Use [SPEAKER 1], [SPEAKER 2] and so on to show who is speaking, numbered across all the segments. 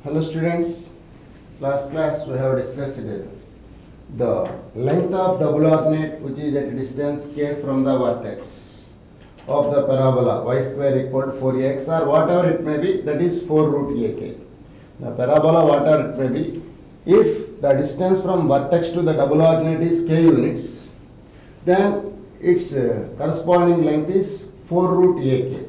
[SPEAKER 1] Hello students, last class we have discussed the length of double ordinate which is at a distance k from the vertex of the parabola y square equal to 4x or whatever it may be, that is 4 root ak. The parabola whatever it may be, if the distance from vertex to the double ordinate is k units, then its corresponding length is 4 root ak.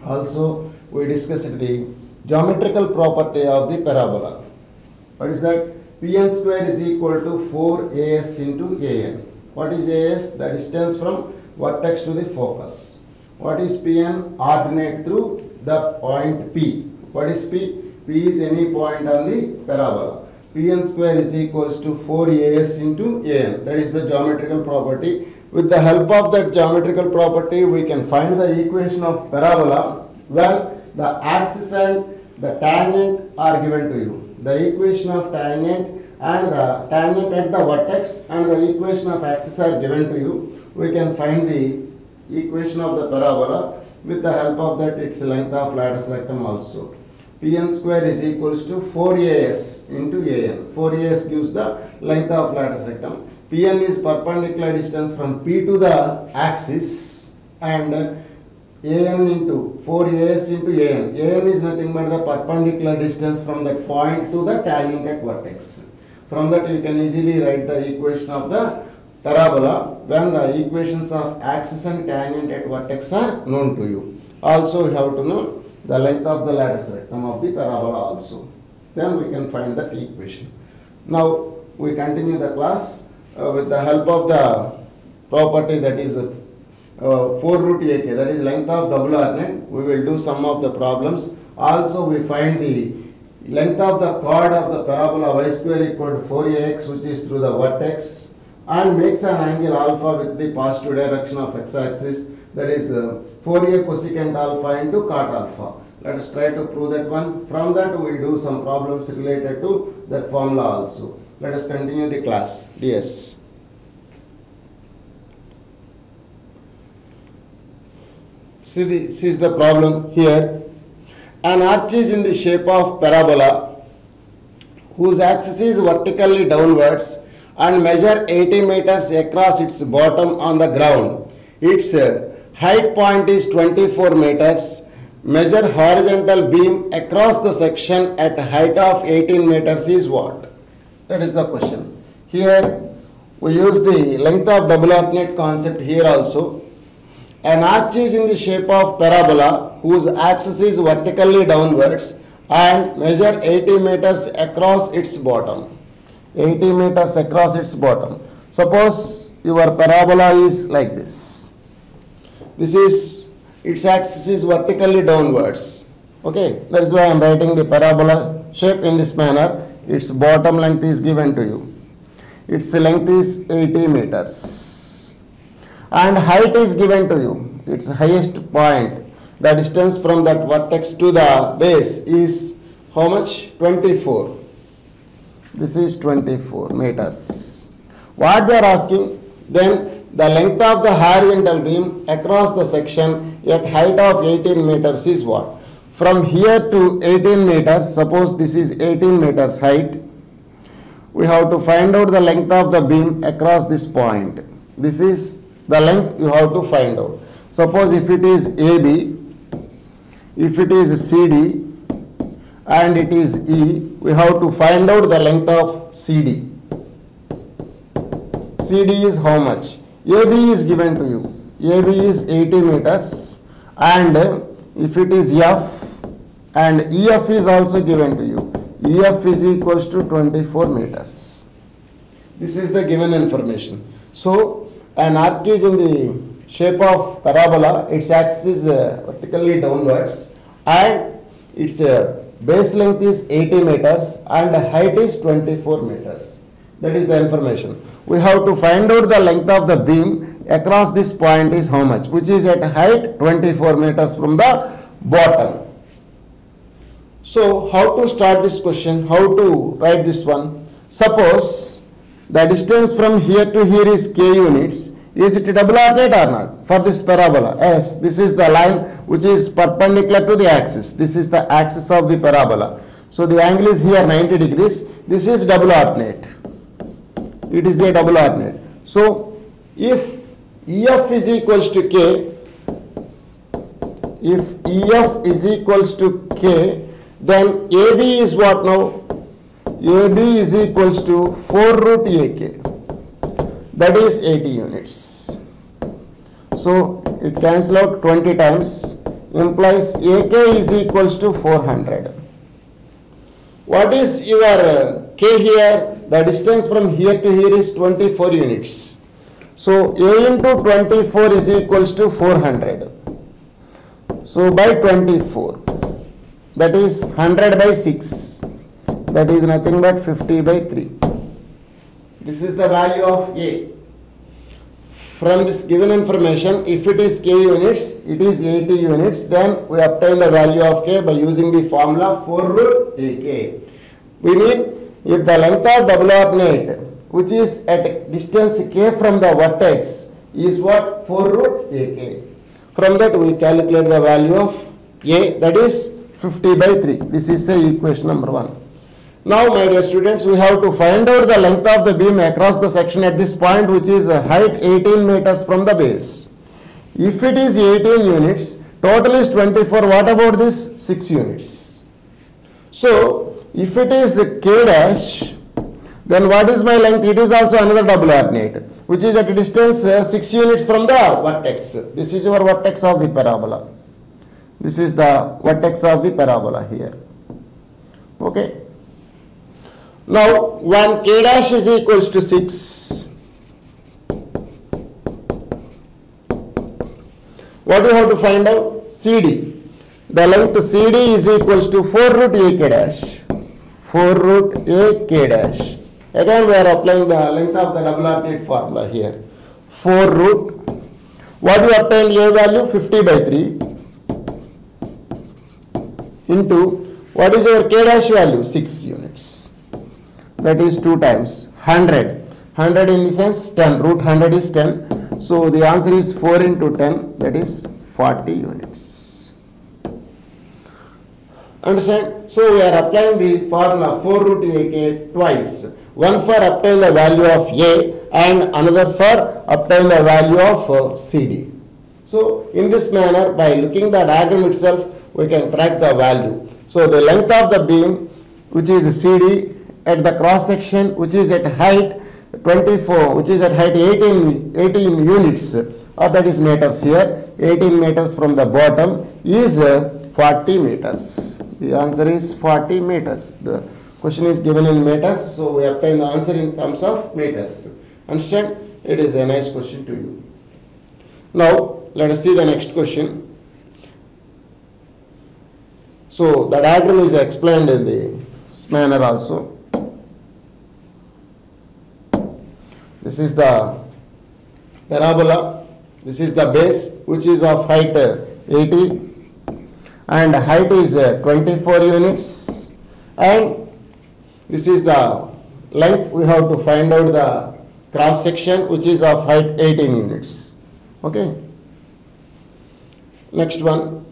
[SPEAKER 1] Also we discussed the geometrical property of the parabola. What is that? Pn square is equal to 4as into an. What is as? The distance from vertex to the focus. What is Pn? Ordinate through the point P. What is P? P is any point on the parabola. Pn square is equals to 4as into an. That is the geometrical property. With the help of that geometrical property, we can find the equation of parabola where the axis and the tangent are given to you. The equation of tangent and the tangent at the vertex and the equation of axis are given to you. We can find the equation of the parabola. With the help of that, its length of lattice rectum also. Pn square is equals to 4as into an. 4as gives the length of lattice rectum. Pn is perpendicular distance from P to the axis, and an into 4as into an. An is nothing but the perpendicular distance from the point to the tangent at vertex. From that you can easily write the equation of the parabola when the equations of axis and tangent at vertex are known to you. Also you have to know the length of the lattice rectum of the parabola also. Then we can find that equation. Now we continue the class with the help of the property that is 4 root ak, that is length of double ordinate. We will do some of the problems. Also we find the length of the chord of the parabola y square equal to 4ax, which is through the vertex, and makes an angle alpha with the positive direction of x-axis, that is 4a cosecant alpha into cot alpha. Let us try to prove that one. From that we will do some problems related to that formula also. Let us continue the class. Dears. See, this is the problem here. An arch is in the shape of parabola whose axis is vertically downwards and measure 80 meters across its bottom on the ground. Its height point is 24 meters. Measure horizontal beam across the section at height of 18 meters is what? That is the question. Here we use the length of double ordinate concept here also. An arch is in the shape of parabola whose axis is vertically downwards and measure 80 meters across its bottom. 80 meters across its bottom. Suppose your parabola is like this. This is, its axis is vertically downwards. Okay, that is why I am writing the parabola shape in this manner. Its bottom length is given to you. Its length is 80 meters. And height is given to you. Its highest point, the distance from that vertex to the base is how much? 24. This is 24 meters. What they are asking, then the length of the horizontal beam across the section at height of 18 meters is what? From here to 18 meters, suppose this is 18 meters height, we have to find out the length of the beam across this point. This is the length you have to find out. Suppose if it is AB, if it is CD, and it is E, we have to find out the length of CD. CD is how much? AB is given to you. AB is 80 meters, and if it is F, and EF is also given to you. EF is equals to 24 meters. This is the given information. So an arc is in the shape of parabola, its axis is vertically downwards, and its base length is 80 meters and height is 24 meters. That is the information. We have to find out the length of the beam across this point is how much, which is at height 24 meters from the bottom. So how to start this question? How to write this one? Suppose the distance from here to here is k units. Is it double ordinate or not? For this parabola, yes, this is the line which is perpendicular to the axis. This is the axis of the parabola. So the angle is here 90 degrees. This is double alternate. It is a double alternate. So if EF is equals to K, if EF is equals to K, then AB is what now? AB is equals to 4 root AK. That is 80 units. So it cancels out 20 times, implies AK is equals to 400. What is your K here? The distance from here to here is 24 units. So A into 24 is equals to 400. So by 24, that is 100 by 6. That is nothing but 50 by 3. This is the value of A. From this given information, if it is K units, it is 80 units, then we obtain the value of K by using the formula 4 root AK. We mean if the length of double alternate, which is at distance K from the vertex, is what? 4 root AK. From that we calculate the value of A, that is 50 by 3. This is equation number 1. Now, my dear students, we have to find out the length of the beam across the section at this point, which is height 18 meters from the base. If it is 18 units, total is 24. What about this? 6 units. So, if it is K dash, then what is my length? It is also another double alternate, which is at a distance 6 units from the vertex. This is your vertex of the parabola. This is the vertex of the parabola here. Okay. Now, when K dash is equals to 6, what do you have to find out? CD. The length CD is equals to 4 root AK dash. 4 root AK dash. Again, we are applying the length of the double alternate formula here. 4 root. What do you obtain A value? 50 by 3 into what is your K dash value? 6 units. That is 2 times 100. 100 in the sense 10. Root 100 is 10. So the answer is 4 into 10. That is 40 units. Understand? So we are applying the formula 4 root AK twice. One for obtain the value of A and another for obtain the value of CD. So in this manner, by looking the diagram itself, we can track the value. So the length of the beam, which is CD, at the cross section, which is at height 24, which is at height 18 units, or that is meters here, 18 meters from the bottom, is 40 meters. The answer is 40 meters. The question is given in meters, so we obtain the answer in terms of meters. Understand? It is a nice question to you. Now, let us see the next question. So, the diagram is explained in this manner also. This is the parabola. This is the base, which is of height 80 and height is 24 units, and this is the length. We have to find out the cross section, which is of height 18 units. Okay. Next one.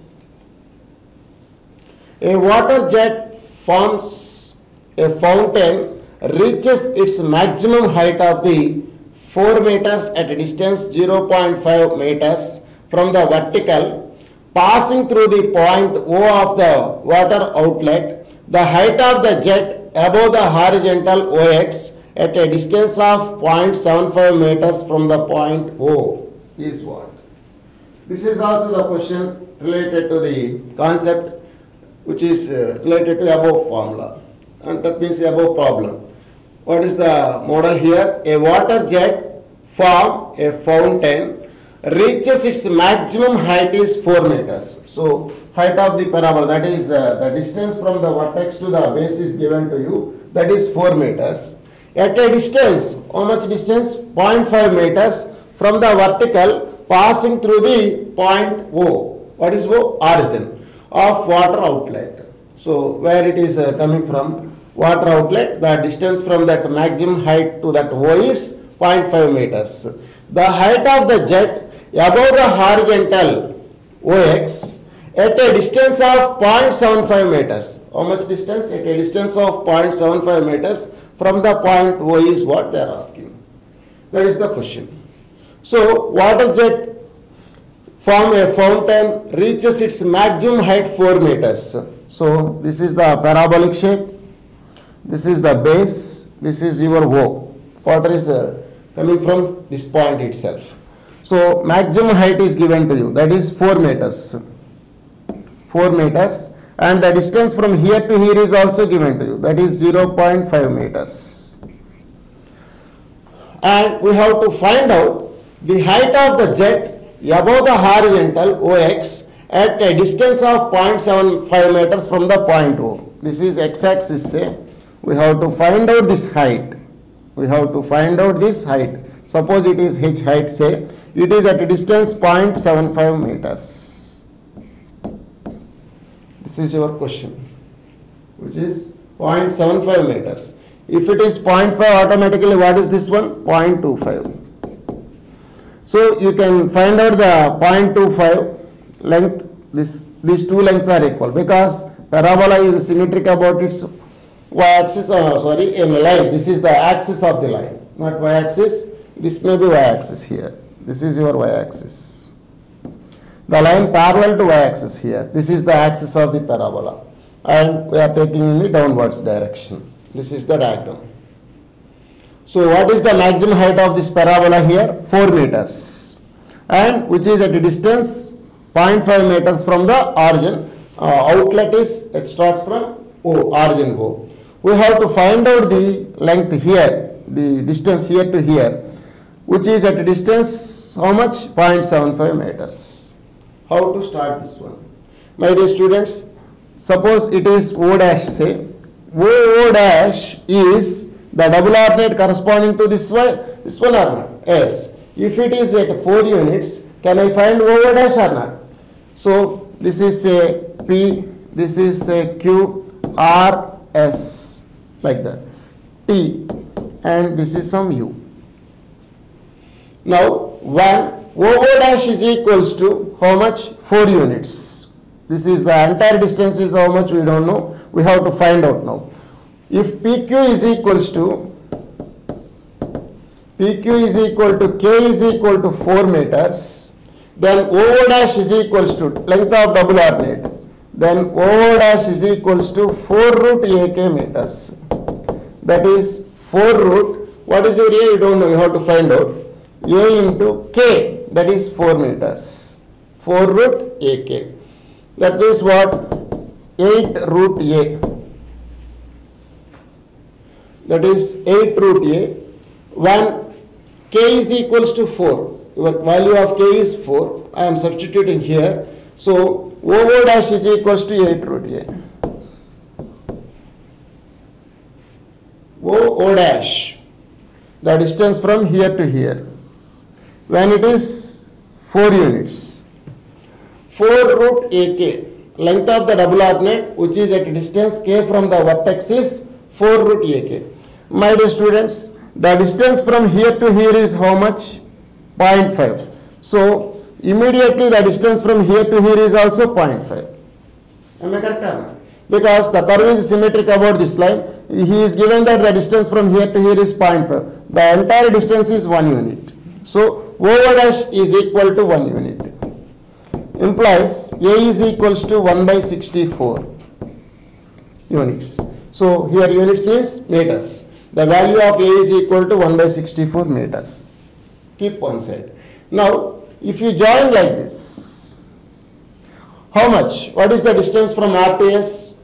[SPEAKER 1] A water jet forms a fountain, reaches its maximum height of the 4 meters at a distance 0.5 meters from the vertical, passing through the point O of the water outlet. The height of the jet above the horizontal OX at a distance of 0.75 meters from the point O is what? This is also the question related to the concept, which is related to above formula, and that means above problem. What is the model here? A water jet form a fountain, reaches its maximum height is 4 meters. So height of the parabola, that is the distance from the vertex to the base is given to you, that is 4 meters. At a distance, how much distance? 0.5 meters from the vertical, passing through the point O. What is O? Origin of water outlet. So where it is coming from? Water outlet, the distance from that maximum height to that O is 0.5 meters. The height of the jet above the horizontal OX at a distance of 0.75 meters. How much distance? At a distance of 0.75 meters from the point O is what they are asking. That is the question. So water jet from a fountain reaches its maximum height 4 meters. So this is the parabolic shape. This is the base. This is your O. Water is coming from this point itself. So maximum height is given to you. That is 4 meters. 4 meters. And the distance from here to here is also given to you. That is 0.5 meters. And we have to find out the height of the jet above the horizontal OX at a distance of 0.75 meters from the point O. This is x-axis, say. We have to find out this height. We have to find out this height. Suppose it is h height, say. It is at a distance 0.75 meters. This is your question, which is 0.75 meters. If it is 0.5, automatically what is this one? 0.25. So you can find out the 0.25 length. These two lengths are equal because parabola is symmetric about its y-axis. A line. This is the axis of the line, not y-axis. This may be y-axis here. This is your y-axis. The line parallel to y-axis here. This is the axis of the parabola, and we are taking in the downwards direction. This is the diagram. So what is the maximum height of this parabola here? 4 meters, and which is at a distance 0.5 meters from the origin. Outlet is, it starts from O, origin O. We have to find out the length here, the distance here to here, which is at a distance how much? 0.75 meters. How to start this one? My dear students, suppose it is O dash, say. O dash is the double ordinate corresponding to this one or not? Yes. If it is at 4 units, can I find O dash or not? So this is a P, this is a Q, R, S, like that. T, and this is some U. Now, when O dash is equals to how much? 4 units. This is the entire distance is how much we don't know. We have to find out now. If PQ is equals to K is equal to 4 meters, then O dash is equals to length of double ordinate. Then O dash is equals to 4 root AK meters. That is 4 root. What is your A? You don't know. You have to find out. A into K. That is 4 meters. 4 root AK. That means what? 8 root A. That is 8 root A. When K is equals to 4, your value of K is 4. I am substituting here. So O dash is equals to 8 root A. O dash, the distance from here to here. When it is 4 units, 4 root AK, length of the double ordinate, which is at a distance K from the vertex, is 4 root AK. My dear students, the distance from here to here is how much? 0.5. So immediately the distance from here to here is also 0.5. Am I correct or not? Because the curve is symmetric about this line. He is given that the distance from here to here is 0.5. The entire distance is 1 unit. So O dash is equal to 1 unit. Implies A is equals to 1 by 64 units. So here units means meters. The value of A is equal to 1 by 64 meters. Keep one side. Now, if you join like this, how much? What is the distance from R to S?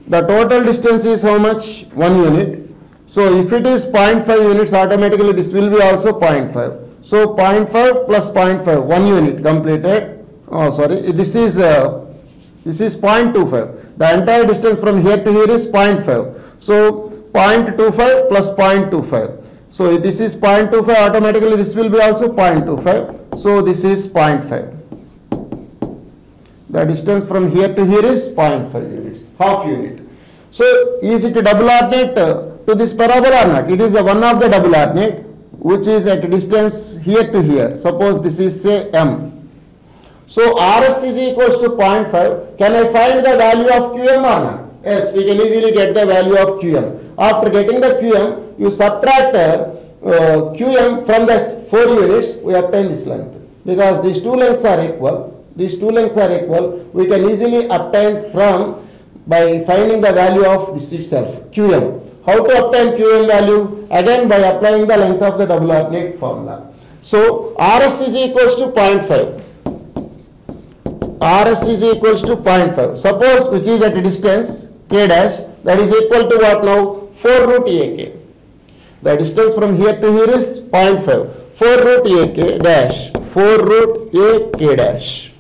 [SPEAKER 1] The total distance is how much? 1 unit. So if it is 0.5 units, automatically this will be also 0.5. So 0.5 plus 0.5, 1 unit completed. Oh, sorry. This is 0.25. The entire distance from here to here is 0.5. So 0.25 plus 0.25. So this is 0.25, automatically this will be also 0.25. So this is 0.5. The distance from here to here is 0.5 units, half unit. So is it a double ordinate to this parabola or not? It is the one of the double ordinate which is at a distance here to here. Suppose this is say M. So RS is equals to 0.5. Can I find the value of QM or not? Yes, we can easily get the value of QM. After getting the QM, you subtract QM from the 4 units, we obtain this length. Because these two lengths are equal, we can easily obtain from by finding the value of this itself, QM. How to obtain QM value? Again by applying the length of the double alternate formula. So RS is equals to 0.5. RS is equals to 0.5. Suppose which is at a distance K dash, that is equal to what now? 4 root AK. The distance from here to here is 0.5. 4 root AK dash. 4 root AK dash.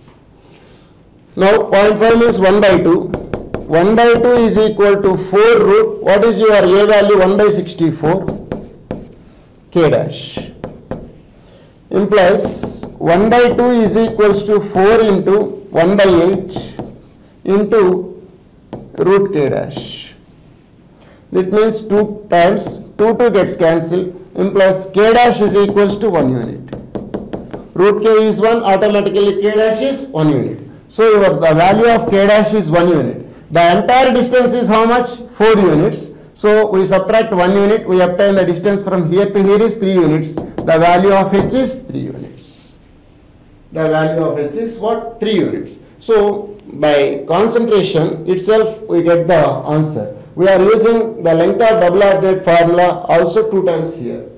[SPEAKER 1] Now 0.5 means 1 by 2. 1 by 2 is equal to 4 root. What is your A value? 1 by 64. K dash. Implies 1 by 2 is equals to 4 into 1 by 8 into root K dash. That means 2 times 2 gets cancelled, implies K dash is equals to 1 unit. Root K is 1, automatically K dash is 1 unit. So the value of K dash is 1 unit. The entire distance is how much? 4 units. So we subtract 1 unit, we obtain the distance from here to here is 3 units. The value of H is 3 units. The value of H is what? 3 units. So by concentration itself we get the answer. We are using the length of double alternate formula also 2 times here.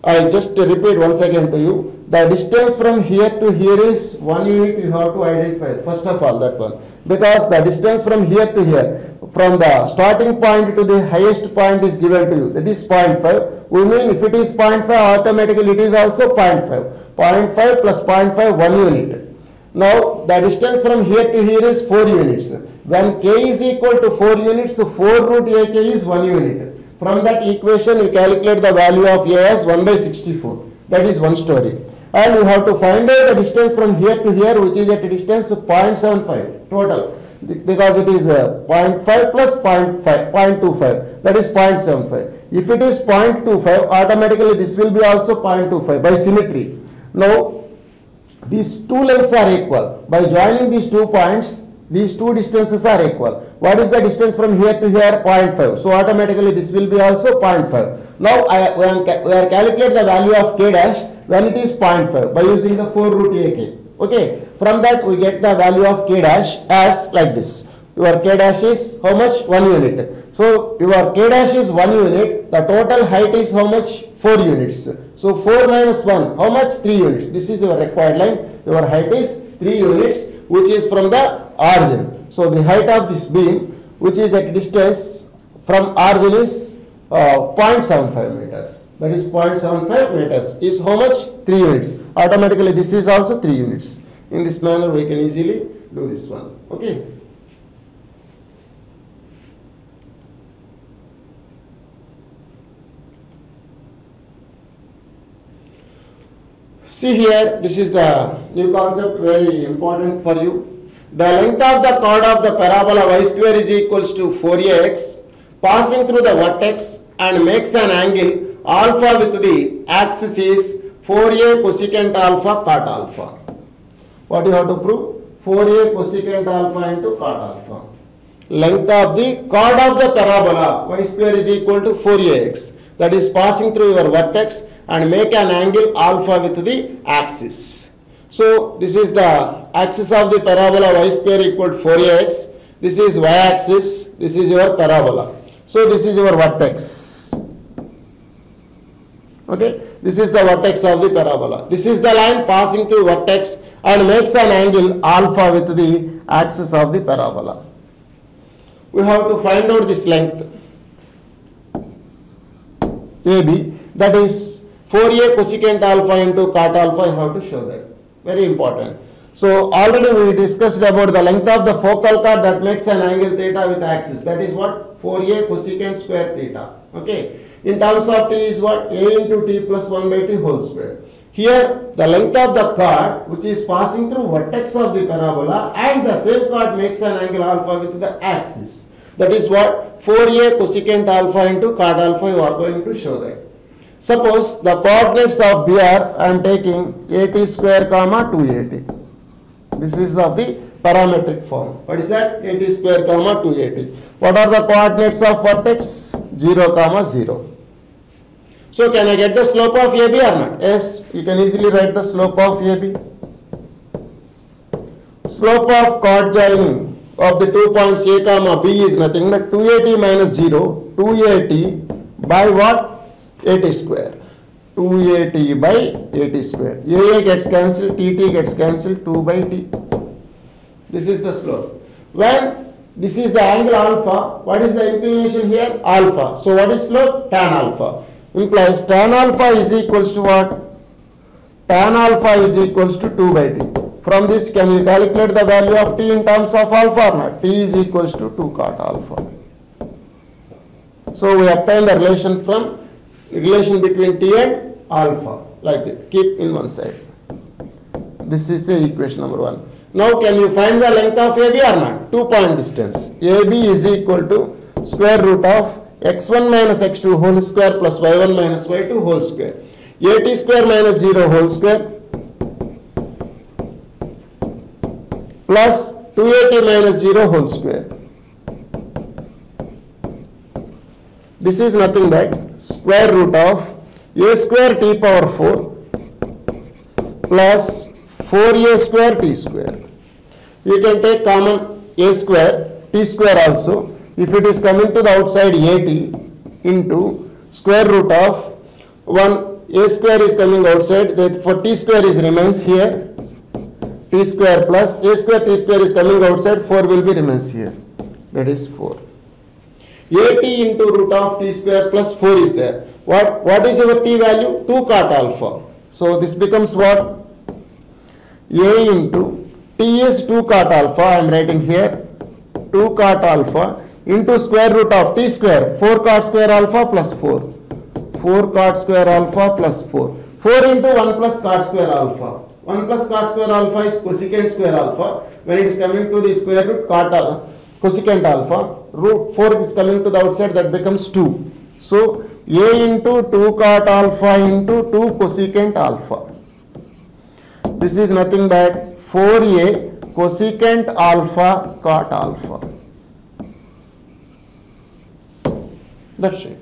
[SPEAKER 1] I just repeat once again to you. The distance from here to here is 1 unit, you have to identify first of all that one. Because the distance from here to here, from the starting point to the highest point is given to you. That is 0.5. We mean if it is 0.5, automatically it is also 0.5. 0.5 plus 0.5, 1 unit. Now the distance from here to here is 4 units. When K is equal to 4 units, so 4 root AK is 1 unit. From that equation, we calculate the value of A as 1 by 64. That is one story. And we have to find out the distance from here to here, which is at a distance of 0.75 total. Because it is 0.5 plus 0.25. That is 0.75. If it is 0.25, automatically this will be also 0.25 by symmetry. Now, these two lengths are equal. By joining these 2 points, these two distances are equal. What is the distance from here to here? 0.5. So automatically this will be also 0.5. Now we are calculate the value of K dash when it is 0.5 by using the 4 root AK. Okay. From that we get the value of K dash as like this. Your K dash is how much? 1 unit. So your K dash is 1 unit. The total height is how much? 4 units. So 4 minus 1, how much? 3 units. This is your required line. Your height is 3 units, which is from the origin. So the height of this beam, which is at distance from origin is 0.75 meters. That is 0.75 meters is how much? 3 units. Automatically this is also 3 units. In this manner we can easily do this one. Okay. See here, this is the new concept, very important for you. The length of the chord of the parabola y square is equals to 4ax passing through the vertex and makes an angle alpha with the axis is 4a cosecant alpha cot alpha. What you have to prove? 4a cosecant alpha into cot alpha. Length of the chord of the parabola y square is equal to 4ax, that is passing through your vertex and make an angle alpha with the axis. So this is the axis of the parabola y square equal to 4ax. This is y axis. This is your parabola. So this is your vertex. Okay. This is the vertex of the parabola. This is the line passing through vertex and makes an angle alpha with the axis of the parabola. We have to find out this length AB, that is 4a cosecant alpha into cot alpha. You have to show that. Very important. So already we discussed about the length of the focal chord that makes an angle theta with axis. That is what? 4a cosecant square theta. Okay. In terms of t is what? A into t plus 1 by t whole square. Here the length of the chord which is passing through vertex of the parabola and the same chord makes an angle alpha with the axis. That is what? 4a cosecant alpha into cot alpha. You are going to show that. Suppose the coordinates of BR I am taking at square comma 2at. This is of the parametric form. What is that? AT square comma 2AT. What are the coordinates of vertex? 0 comma 0. So can I get the slope of AB or not? Yes, you can easily write the slope of AB. Slope of chord joining of the 2 points A comma B is nothing but 2AT minus 0, 2AT by what? AT square. 2AT by AT square. AA gets cancelled, TT gets cancelled, 2 by T. This is the slope. When this is the angle alpha, what is the inclination here? Alpha. So what is slope? Tan alpha. Implies tan alpha is equals to what? Tan alpha is equals to 2 by T. From this, can you calculate the value of T in terms of alpha or not? T is equals to 2 cot alpha. So we obtain the relation between T and alpha, like that. Keep in one side. This is the equation number 1. Now can you find the length of AB or not? 2 point distance. AB is equal to square root of x1 minus x2 whole square plus y1 minus y2 whole square. AT square minus 0 whole square plus 2AT minus 0 whole square. This is nothing but square root of a square t power 4 plus 4a square t square. You can take common a square t square also. If it is coming to the outside at into square root of 1 a square is coming outside, therefore t square is remains here, t square plus a square t square is coming outside, 4 will be remains here, that is 4. At into root of t square plus 4 is there. What is our t value? 2 cot alpha. So this becomes what? A into t is 2 cot alpha, I am writing here 2 cot alpha into square root of t square, 4 cot square alpha plus 4. 4 cot square alpha plus 4. 4 into 1 plus cot square alpha. 1 plus cot square alpha is cosecant square alpha. When it is coming to the square root cosecant alpha, root 4 is coming to the outside, that becomes 2. So A into 2 cot alpha into 2 cosecant alpha. This is nothing but 4A cosecant alpha cot alpha. That's it.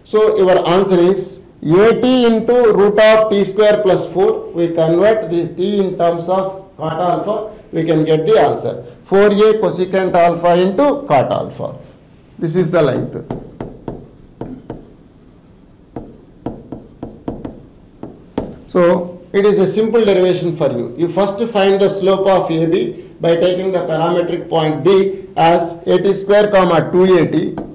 [SPEAKER 1] So your answer is AT into root of t square plus 4. We convert the t in terms of cot alpha. We can get the answer. 4A cosecant alpha into cot alpha. This is the length. So it is a simple derivation for you. You first find the slope of AB by taking the parametric point B as AT square comma 2AT.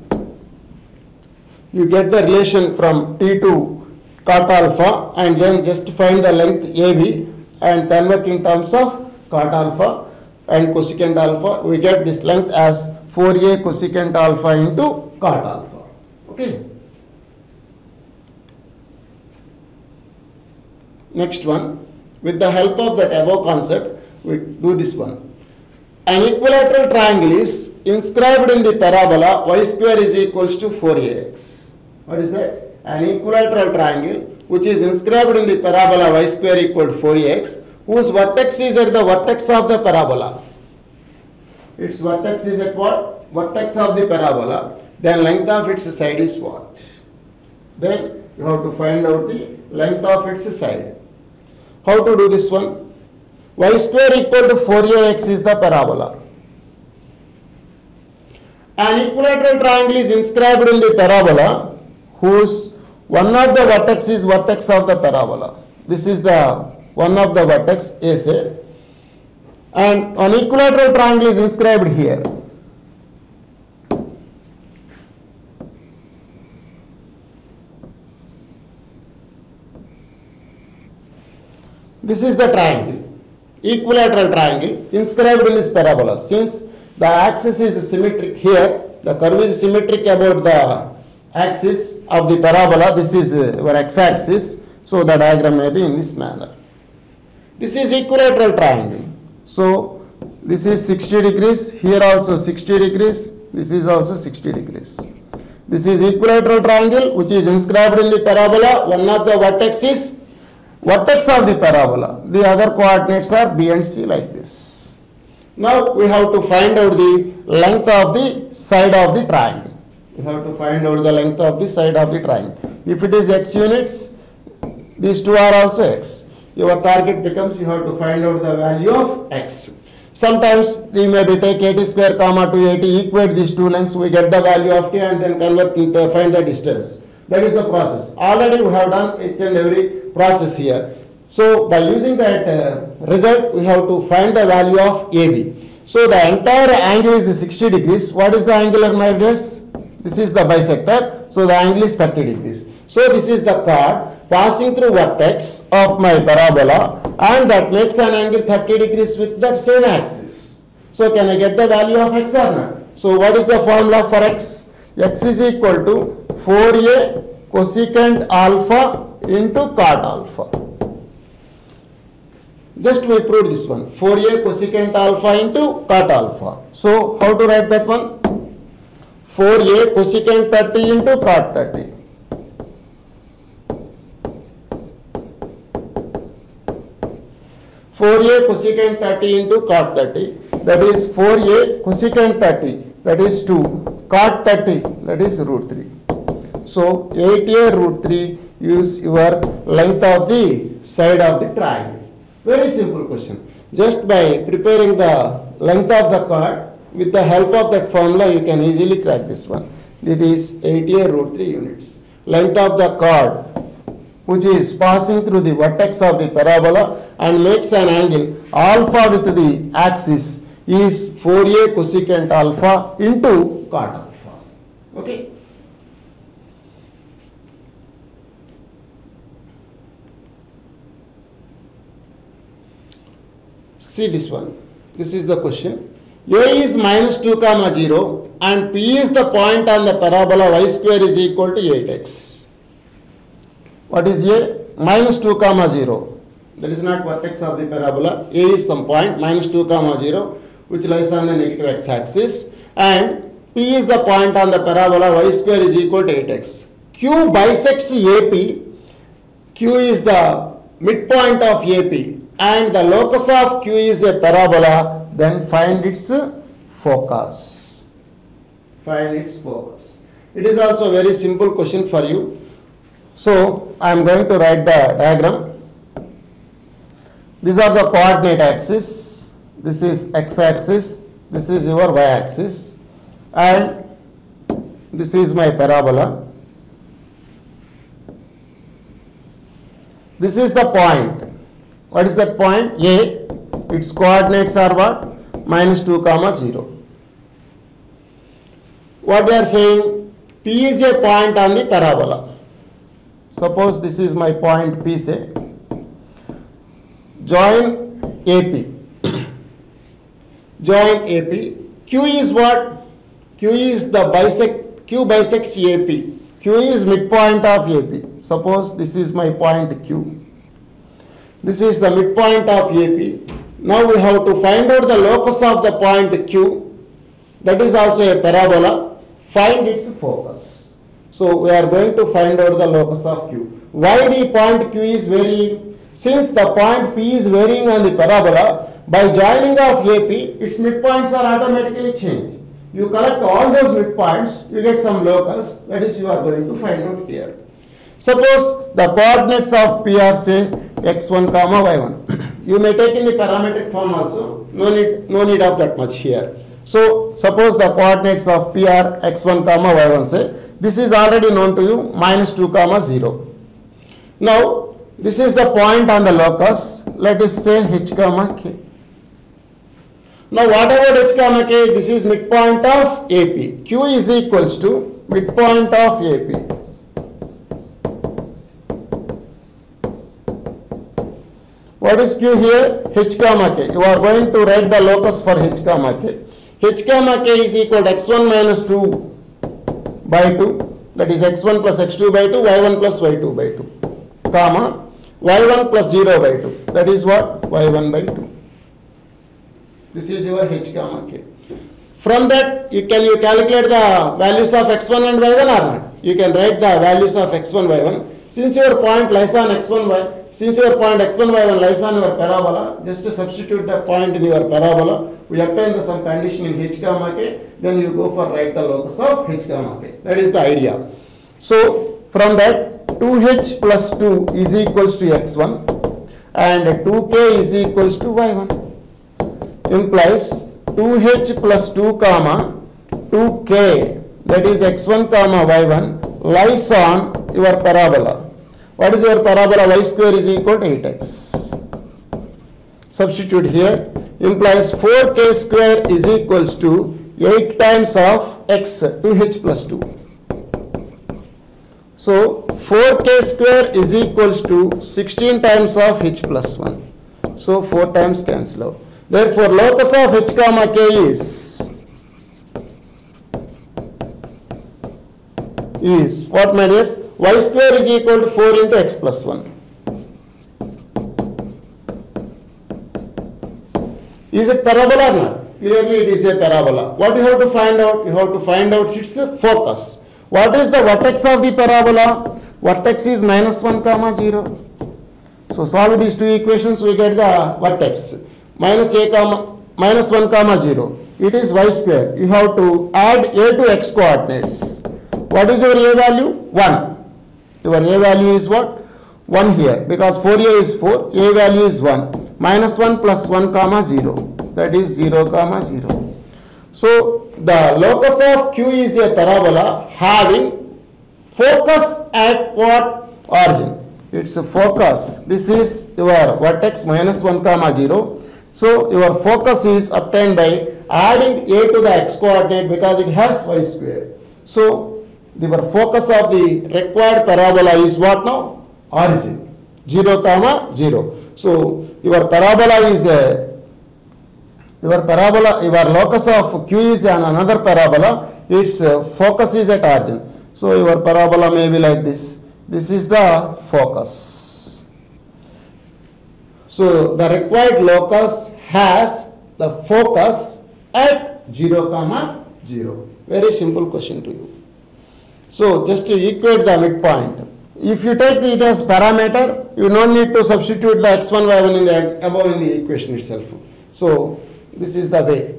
[SPEAKER 1] You get the relation from T to cot alpha and then just find the length AB and convert in terms of cot alpha and cosecant alpha. We get this length as 4A cosecant alpha into cot alpha. Okay. Next one, with the help of that above concept, we do this one. An equilateral triangle is inscribed in the parabola y square is equals to 4ax. What is that? An equilateral triangle which is inscribed in the parabola y square equal to 4ax, whose vertex is at the vertex of the parabola. Its vertex is at what? Vertex of the parabola. Then length of its side is what? Then you have to find out the length of its side. How to do this one? Y square equal to 4ax is the parabola. An equilateral triangle is inscribed in the parabola whose one of the vertex is vertex of the parabola. This is the one of the vertex AC, and an equilateral triangle is inscribed here. This is the triangle, equilateral triangle inscribed in this parabola. Since the axis is symmetric here, the curve is symmetric about the axis of the parabola. This is your x-axis. So the diagram may be in this manner. This is equilateral triangle. So this is 60 degrees. Here also 60 degrees. This is also 60 degrees. This is equilateral triangle which is inscribed in the parabola. One of the vertex is vertex of the parabola. The other coordinates are B and C like this. Now we have to find out the length of the side of the triangle. We have to find out the length of the side of the triangle. If it is x units, these two are also x. Your target becomes you have to find out the value of x. Sometimes we maybe take 80 square comma 280, equate these two lengths, we get the value of t and then convert into find the distance. That is the process. Already we have done each and every process here. So by using that result, we have to find the value of AB. So the entire angle is 60 degrees. What is the angular minus? This is the bisector. So the angle is 30 degrees. So this is the chord passing through vertex of my parabola, and that makes an angle 30 degrees with that same axis. So can I get the value of x or not? So what is the formula for x? X is equal to 4a cosecant alpha into cot alpha. Just we proved this one, 4a cosecant alpha into cot alpha. So how to write that one? 4a cosecant 30 into cot 30. (4a cosecant 30 into cot 30), that is 4a cosecant 30, that is 2, cot 30, that is root 3. So 8a root 3 is your length of the side of the triangle. Very simple question. Just by preparing the length of the chord with the help of that formula, you can easily crack this one. It is 8a root 3 units. Length of the chord which is passing through the vertex of the parabola and makes an angle alpha with the axis is 4a cosecant alpha into cot alpha. Okay. See this one. This is the question. A is minus 2 comma 0 and P is the point on the parabola y square is equal to 8x. What is A? Minus 2 comma 0. That is not vertex of the parabola. A is some point minus 2 comma 0 which lies on the negative x axis, and P is the point on the parabola y square is equal to 8x. Q bisects AP. Q is the midpoint of AP and the locus of Q is a parabola. Then find its focus. Find its focus. It is also a very simple question for you. So I am going to write the diagram. These are the coordinate axis. This is x axis. This is your y axis. And this is my parabola. This is the point. What is that point? A. Its coordinates are what? Minus 2 comma 0. What they are saying? P is a point on the parabola. Suppose this is my point P, say. Join AP. Join AP. Q is what? Q is the Q bisects AP. Q is midpoint of AP. Suppose this is my point Q. This is the midpoint of AP. Now we have to find out the locus of the point Q. That is also a parabola. Find its focus. So we are going to find out the locus of Q. Why the point Q is varying? Since the point P is varying on the parabola, by joining of AP, its midpoints are automatically changed. You collect all those midpoints, you get some locus, that is you are going to find out here. Suppose the coordinates of P are say x1 comma y1. You may take in the parametric form also, no need of that much here. So suppose the coordinates of P are x1 comma y1, say. This is already known to you, minus 2 comma 0. Now this is the point on the locus, let us say h comma k. Now what about h comma k? This is midpoint of AP. Q is equals to midpoint of AP. What is Q here? H comma k. You are going to write the locus for h comma k. H comma k is equal to x1 minus 2 by 2, that is x1 plus x2 by 2, y1 plus y2 by 2, comma y1 plus 0 by 2, that is what? y1 by 2. This is your h comma k. From that, you calculate the values of x1 and y1 or not? You can write the values of x1, y1. Since your point lies on x1, y, since your point x1, y1 lies on your parabola, just to substitute that point in your parabola, we obtain the some condition in h comma k, then you go for write the locus of h comma k. That is the idea. So from that 2h plus 2 is equals to x1 and 2k is equals to y1, implies 2h plus 2 comma 2k, that is x1 comma y1, lies on your parabola. What is your parabola? Y square is equal to 8x. Substitute here, implies 4k square is equals to 8 times of x, 2h plus 2. So 4k square is equals to 16 times of h plus 1. So 4 times cancel out. Therefore, locus of h comma k is what, my dears? Y square is equal to 4 into x plus 1. Is it parabola or not? Clearly it is a parabola. What you have to find out? You have to find out its focus. What is the vertex of the parabola? Vertex is minus 1 comma 0. So solve these two equations, we get the vertex. Minus 1 comma 0. It is y square. You have to add a to x coordinates. What is your a value? 1. Your a value is what? 1 here, because 4a is 4, a value is 1. Minus 1 plus 1 comma 0. That is 0 comma 0. So the locus of Q is a parabola having focus at what? Origin. It's a focus. This is your vertex minus 1 comma 0. So your focus is obtained by adding a to the x coordinate because it has y square. So your focus of the required parabola is what now? Origin. 0 comma 0. So your parabola is your locus of Q is on another parabola. Its focus is at origin. So your parabola may be like this. This is the focus. So the required locus has the focus at 0 comma 0. Very simple question to you. So just to equate the midpoint, if you take it as parameter, you don't need to substitute the x1, y1 in the above in the equation itself. So this is the way.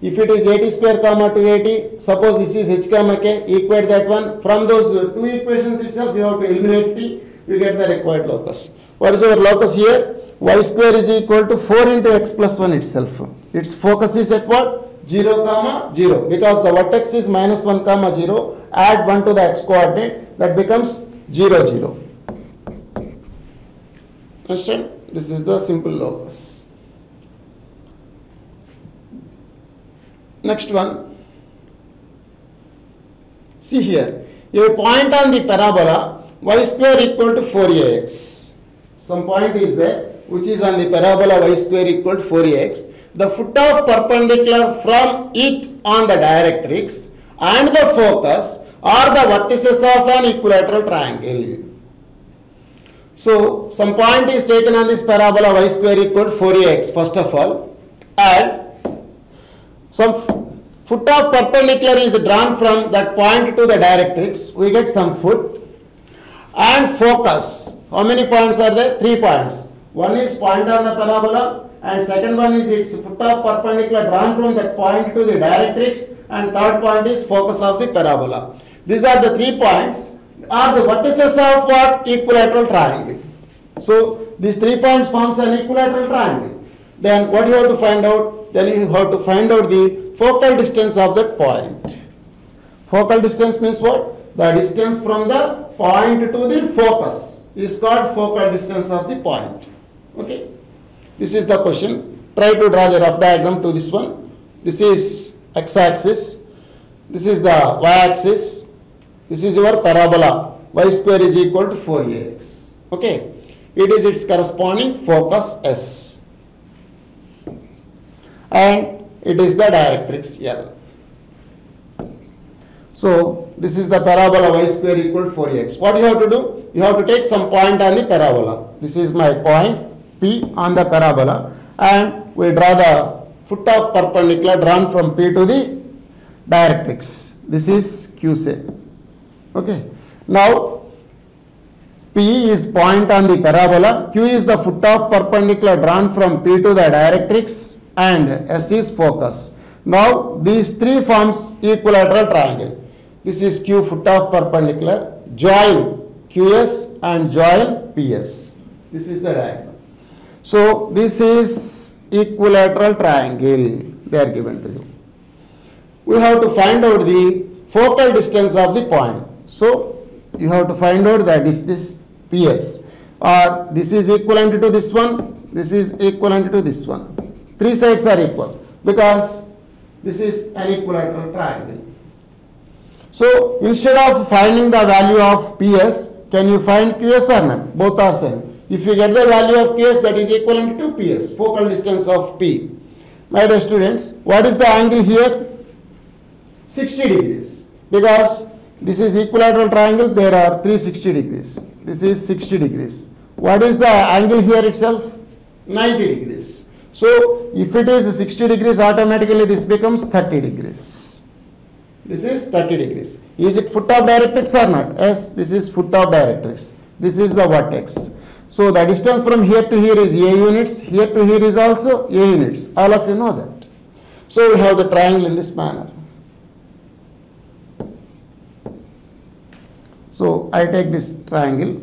[SPEAKER 1] If it is 80 square comma 280, suppose this is h comma k, equate that one. From those two equations itself, you have to eliminate t, you get the required locus. What is our locus here? Y square is equal to 4 into x plus 1 itself. Its focus is at what? 0 comma 0, because the vertex is minus 1 comma 0. Add 1 to the x coordinate, that becomes 0 0. Understand? This is the simple locus. Next one. See here, a point on the parabola y square equal to 4ax. Some point is there which is on the parabola y square equal to 4ax. The foot of perpendicular from it on the directrix and the focus are the vertices of an equilateral triangle. So some point is taken on this parabola y square equal to 4ax first of all, and some foot of perpendicular is drawn from that point to the directrix. We get some foot and focus. How many points are there? 3 points. One is point on the parabola, and second one is its foot of perpendicular drawn from that point to the directrix, and third point is focus of the parabola. These are the 3 points are the vertices of what? Equilateral triangle. So these 3 points forms an equilateral triangle. Then what you have to find out? Then you have to find out the focal distance of that point. Focal distance means what? The distance from the point to the focus is called focal distance of the point. Okay. This is the question. Try to draw the rough diagram to this one. This is x-axis. This is the y-axis. This is your parabola. Y square is equal to 4ax. Okay. It is its corresponding focus S. And it is the directrix L. So this is the parabola y square equal to 4ax. What you have to do? You have to take some point on the parabola. This is my point P on the parabola, and we draw the foot of perpendicular drawn from P to the directrix. This is Q say. Okay. Now P is point on the parabola, Q is the foot of perpendicular drawn from P to the directrix, and S is focus. Now these three forms equilateral triangle. This is Q foot of perpendicular, join QS and join PS. This is the diagram. So this is equilateral triangle. They are given to you. We have to find out the focal distance of the point. So you have to find out that this PS, or this is equivalent to this one, this is equivalent to this one. Three sides are equal because this is an equilateral triangle. So instead of finding the value of PS, can you find QS or not? Both are same. If you get the value of QS, that is equivalent to PS, focal distance of P. My dear students, what is the angle here? 60 degrees. Because this is equilateral triangle, there are 360 degrees. This is 60 degrees. What is the angle here itself? 90 degrees. So if it is 60 degrees, automatically this becomes 30 degrees. This is 30 degrees. Is it foot of directrix or not? Yes, this is foot of directrix. This is the vertex. So the distance from here to here is A units. Here to here is also A units. All of you know that. So we have the triangle in this manner. So I take this triangle.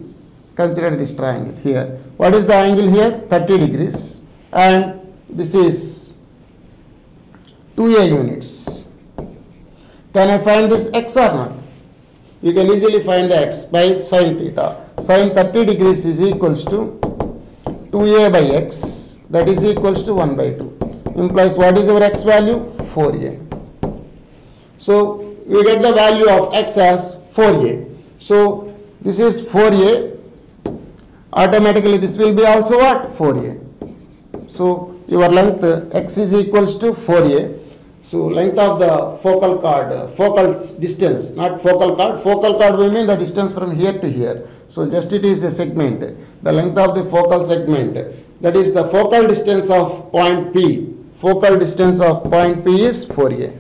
[SPEAKER 1] Consider this triangle here. What is the angle here? 30 degrees. And this is 2A units. Can I find this x or not? You can easily find the x by sin theta. Sin 30 degrees is equals to 2A by x, that is equals to 1 by 2. Implies what is our x value? 4A. So we get the value of x as 4A. So this is 4A. Automatically this will be also what? 4A. So your length x is equals to 4A. So length of the focal chord, focal distance, not focal chord. Focal chord we mean the distance from here to here. So just it is a segment. The length of the focal segment, that is the focal distance of point P. Focal distance of point P is 4A.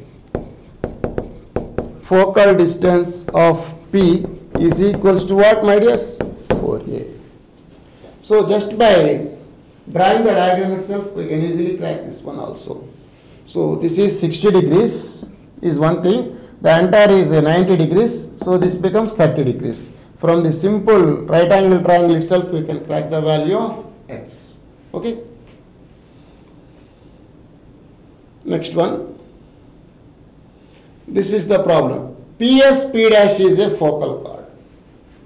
[SPEAKER 1] Focal distance of P is equals to what, my dears? 4A. So just by drawing the diagram itself, we can easily crack this one also. So this is 60 degrees is one thing. The entire is 90 degrees. So this becomes 30 degrees. From the simple right angle triangle itself, we can crack the value of x. Okay. Next one. This is the problem. PS P dash is a focal chord.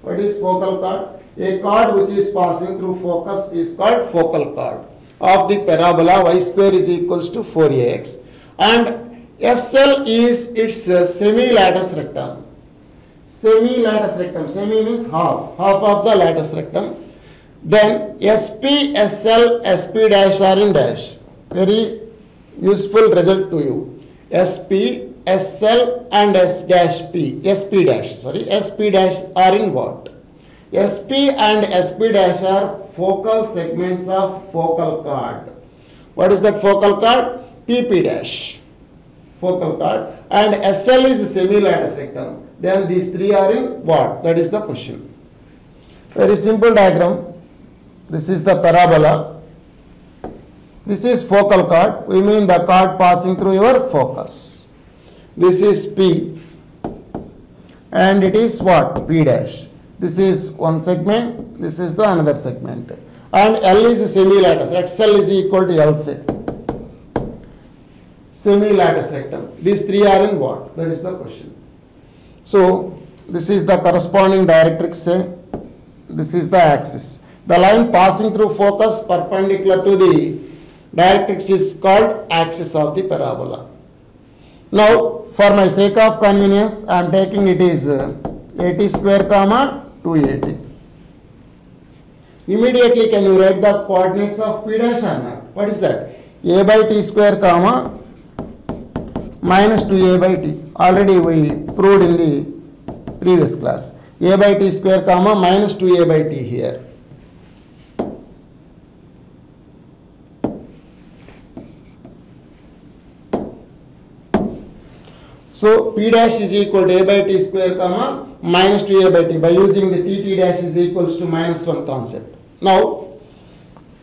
[SPEAKER 1] What is focal chord? A chord which is passing through focus is called focal chord of the parabola y square is equals to 4ax, and SL is its semi-lattice rectum. Semi-lattice rectum, semi means half of the lattice rectum. Then SP, SL, SP dash are in dash. Very useful result to you. SP, SL and SP dash are in what? SP and SP dash are focal segments of focal chord. What is that focal chord? PP dash. Focal chord. And SL is semi-lattice rectum. Then these three are in what? That is the question. Very simple diagram. This is the parabola. This is focal chord. We mean the chord passing through your focus. This is P. And it is what? P dash. This is one segment, this is the another segment. And L is semi-lattice, XL is equal to L say. Semi-lattice rectum. These three are in what? That is the question. So, this is the corresponding directrix say. This is the axis. The line passing through focus perpendicular to the directrix is called axis of the parabola. Now, for my sake of convenience, I am taking it is 80 square comma 280. Immediately can you write the coordinates of P dash or not? What is that? A by T square comma minus 2A by T. Already we proved in the previous class. A by T square comma minus 2A by T here. So P dash is equal to a by t square comma minus 2a by t by using the t dash is equals to minus 1 concept. Now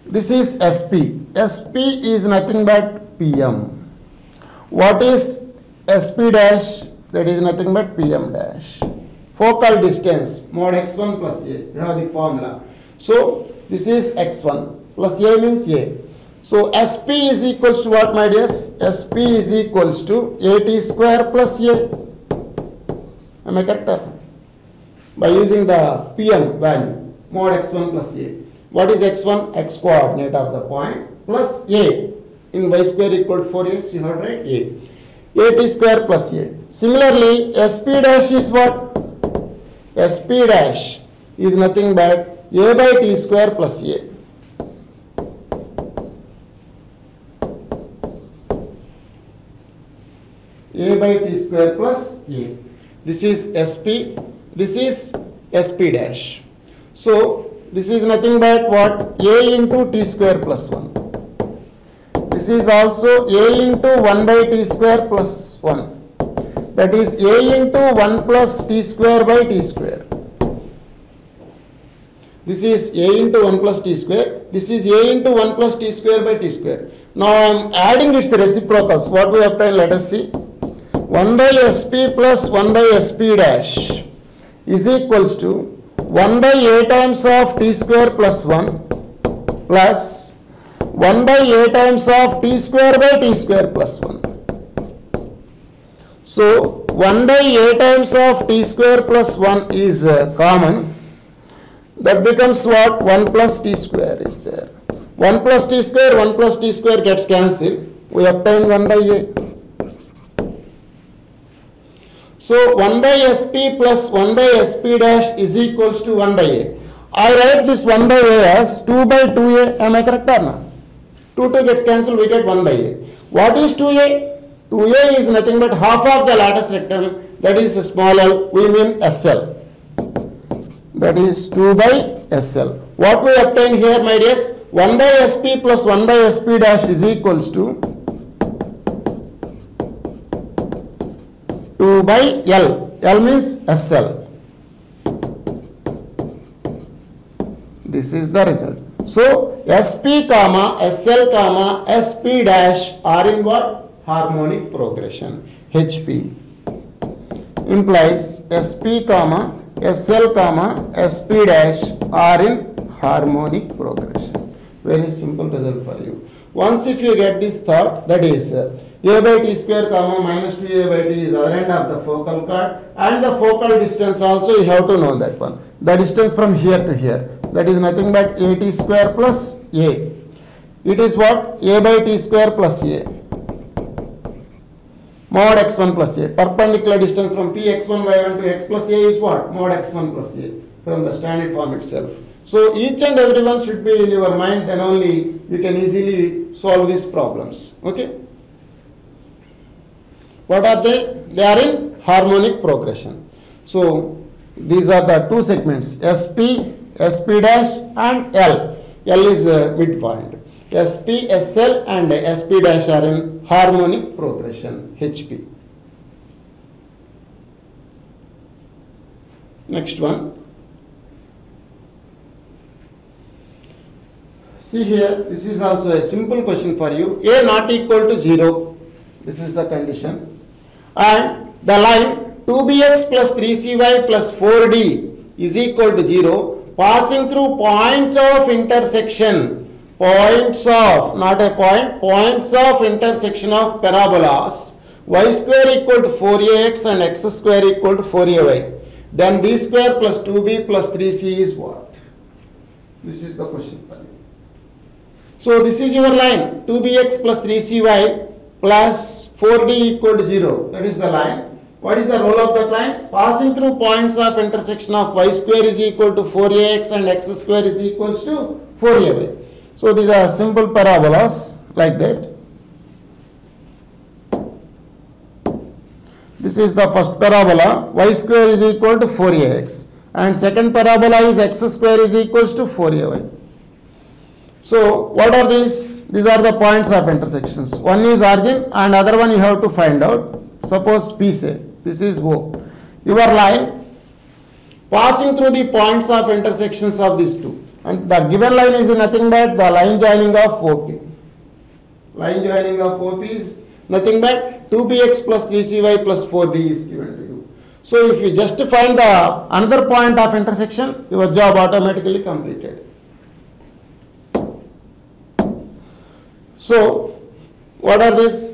[SPEAKER 1] this is SP. SP is nothing but PM. What is SP dash? That is nothing but PM dash. Focal distance mod x1 plus a. You have the formula. So this is x1 plus a means a. So SP is equals to what, my dears? SP is equals to at square plus a. Am I correct? By using the PM value mod x1 plus a. What is x1? X coordinate of the point plus a. In y square equal to 4x, you have to write a. At square plus a. Similarly, SP dash is what? SP dash is nothing but a by t square plus a. A by t square plus a. This is SP. This is SP dash. So this is nothing but what? A into t square plus 1. This is also a into 1 by t square plus 1. That is a into 1 plus t square by t square. This is a into 1 plus t square. This is a into 1 plus t square by t square. Now I am adding its reciprocals. What we obtain? Let us see. 1 by SP plus 1 by SP dash is equals to 1 by a times of t square plus 1 plus 1 by a times of t square by t square plus 1. So 1 by a times of t square plus 1 is common. That becomes what? 1 plus t square is there. 1 plus t square gets cancelled. We obtain 1 by a. So 1 by SP plus 1 by SP dash is equals to 1 by a. I write this 1 by a as 2 by 2a. Am I correct or not? 2 gets cancelled, we get 1 by a. What is 2a? 2a is nothing but half of the lattice rectangle. That is small l. We mean SL. That is 2 by SL. What we obtain here, my dears? 1 by SP plus 1 by SP dash is equals to 2 by L. L means SL. This is the result. So SP comma SL comma SP dash are in what? Harmonic progression. HP implies SP comma SL comma SP dash are in harmonic progression. Very simple result for you. Once if you get this thought, that is a by t square comma minus 2a by t is other end of the focal chord, and the focal distance also you have to know that one. The distance from here to here, that is nothing but at square plus a. It is what? A by t square plus a. Mod x1 plus a. Perpendicular distance from px1 y1 to x plus a is what? Mod x1 plus a from the standard form itself. So each and every one should be in your mind, then only you can easily solve these problems. Okay. What are they? They are in harmonic progression. So these are the two segments, SP, SP dash and L. L is midpoint. SP, SL and SP dash are in harmonic progression, HP. Next one. See here, this is also a simple question for you. A not equal to 0. This is the condition. And the line 2bx plus 3cy plus 4d is equal to 0 passing through points of intersection. Points of, not a point, points of intersection of parabolas y square equal to 4ax and x square equal to 4ay. Then b square plus 2b plus 3c is what? This is the question for you. So this is your line 2bx plus 3cy plus 4d equal to 0. That is the line. What is the role of that line? Passing through points of intersection of y square is equal to 4ax and x square is equals to 4ay. So these are simple parabolas like that. This is the first parabola, y square is equal to 4ax, and second parabola is x square is equals to 4ay. So what are these? These are the points of intersections. One is origin and other one you have to find out. Suppose P say, this is O. Your line passing through the points of intersections of these two. And the given line is nothing but the line joining of OP. Line joining of OP is nothing but 2bx plus 3cy plus 4d is given to you. So if you just find the another point of intersection, your job automatically completed. So what are these?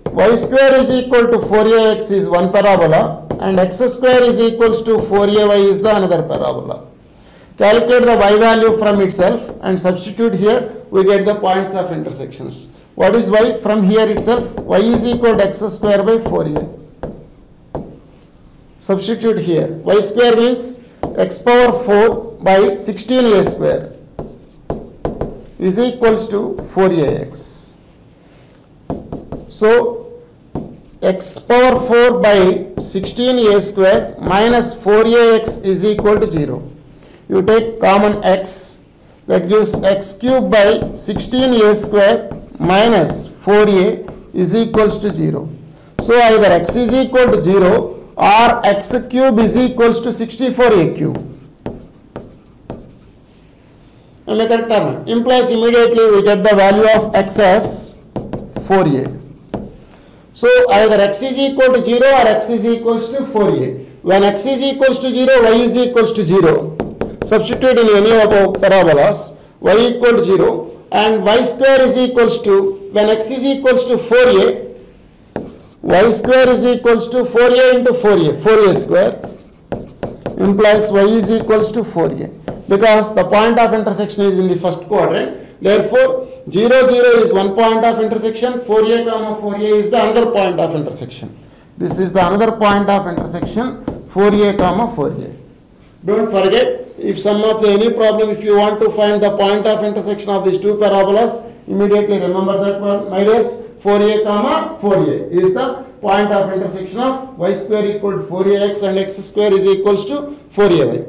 [SPEAKER 1] Y square is equal to 4ax is one parabola and x square is equals to 4ay is the another parabola. Calculate the y value from itself and substitute here, we get the points of intersections. What is y? From here itself, y is equal to x square by 4a. Substitute here, y square means x power 4 by 16a square is equals to 4ax. So x power 4 by 16a square minus 4ax is equal to 0. You take common x, that gives x cube by 16a square minus 4a is equals to 0. So either x is equal to 0 or x cube is equals to 64a cube. Am I correct or not? Implies immediately we get the value of x as 4a. So either x is equal to 0 or x is equals to 4a. When x is equals to 0, y is equals to 0. Substitute in any of parabolas, y equal to 0 and y square is equals to, when x is equals to 4a, y square is equals to 4a into 4a, 4a square implies y is equals to 4a, because the point of intersection is in the first quadrant. Therefore 0 0 is one point of intersection, 4a comma 4a is the another point of intersection. This is the another point of intersection, 4a comma 4a. Don't forget, if some of the any problem, if you want to find the point of intersection of these two parabolas, immediately remember that one, my dears, 4a comma 4a is the point of intersection of y square equal to 4ax and x square is equals to 4ay.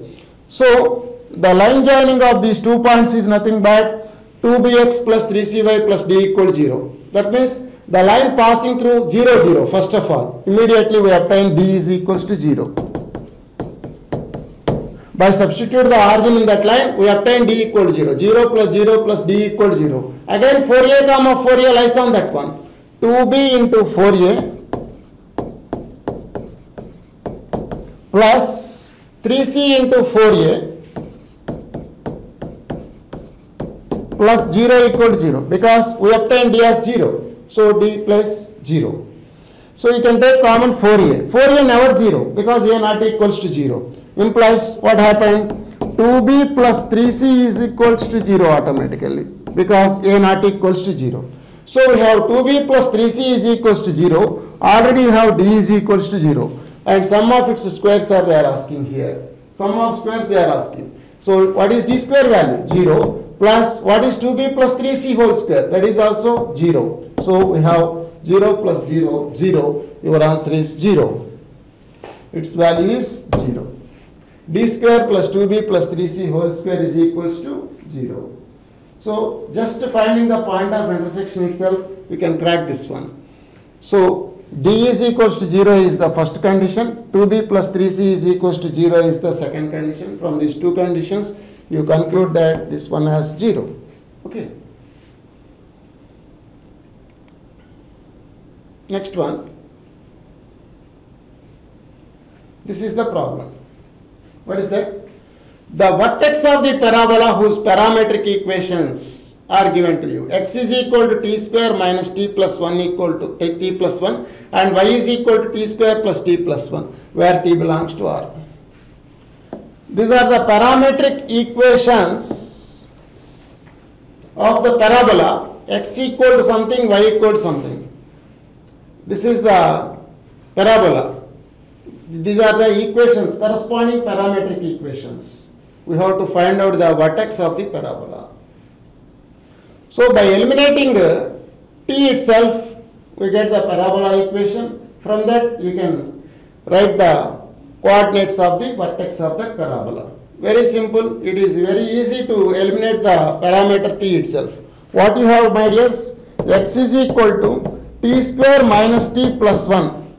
[SPEAKER 1] So the line joining of these 2 points is nothing but 2bx plus 3cy plus d equal to 0. That means the line passing through 0 0, first of all, immediately we obtain d is equals to 0. By substitute the origin in that line, we obtain d equal to 0. 0 plus d equal to 0. Again 4a comma 4a lies on that one. 2b into 4a plus 3c into 4a plus 0 equal to 0, because we obtain d as 0. So d plus 0. So you can take common 4a. 4a never 0 because a not equals to 0. Implies what happened? 2b plus 3c is equals to 0 automatically because a not equals to 0. So we have 2b plus 3c is equals to 0. Already you have d is equals to 0. And sum of its squares are they are asking here. Sum of squares they are asking. So what is d square value? 0. Plus what is 2b plus 3c whole square? That is also 0. So we have 0 plus 0, 0. Your answer is 0. Its value is 0. D square plus 2b plus 3c whole square is equals to 0. So just finding the point of intersection itself, we can crack this one. So d is equals to 0 is the first condition, 2b plus 3c is equals to 0 is the second condition. From these two conditions, you conclude that this one has 0. Okay. Next one. This is the problem. What is that? The vertex of the parabola whose parametric equations are given to you. X is equal to t square minus t plus 1 equal to t plus 1 and y is equal to t square plus t plus 1 where t belongs to R. These are the parametric equations of the parabola x equal to something, y equal to something. This is the parabola. These are the equations, corresponding parametric equations. We have to find out the vertex of the parabola. So by eliminating t itself, we get the parabola equation. From that you can write the coordinates of the vertex of the parabola. Very simple. It is very easy to eliminate the parameter t itself. What you have, my dears? X is equal to t square minus t plus 1.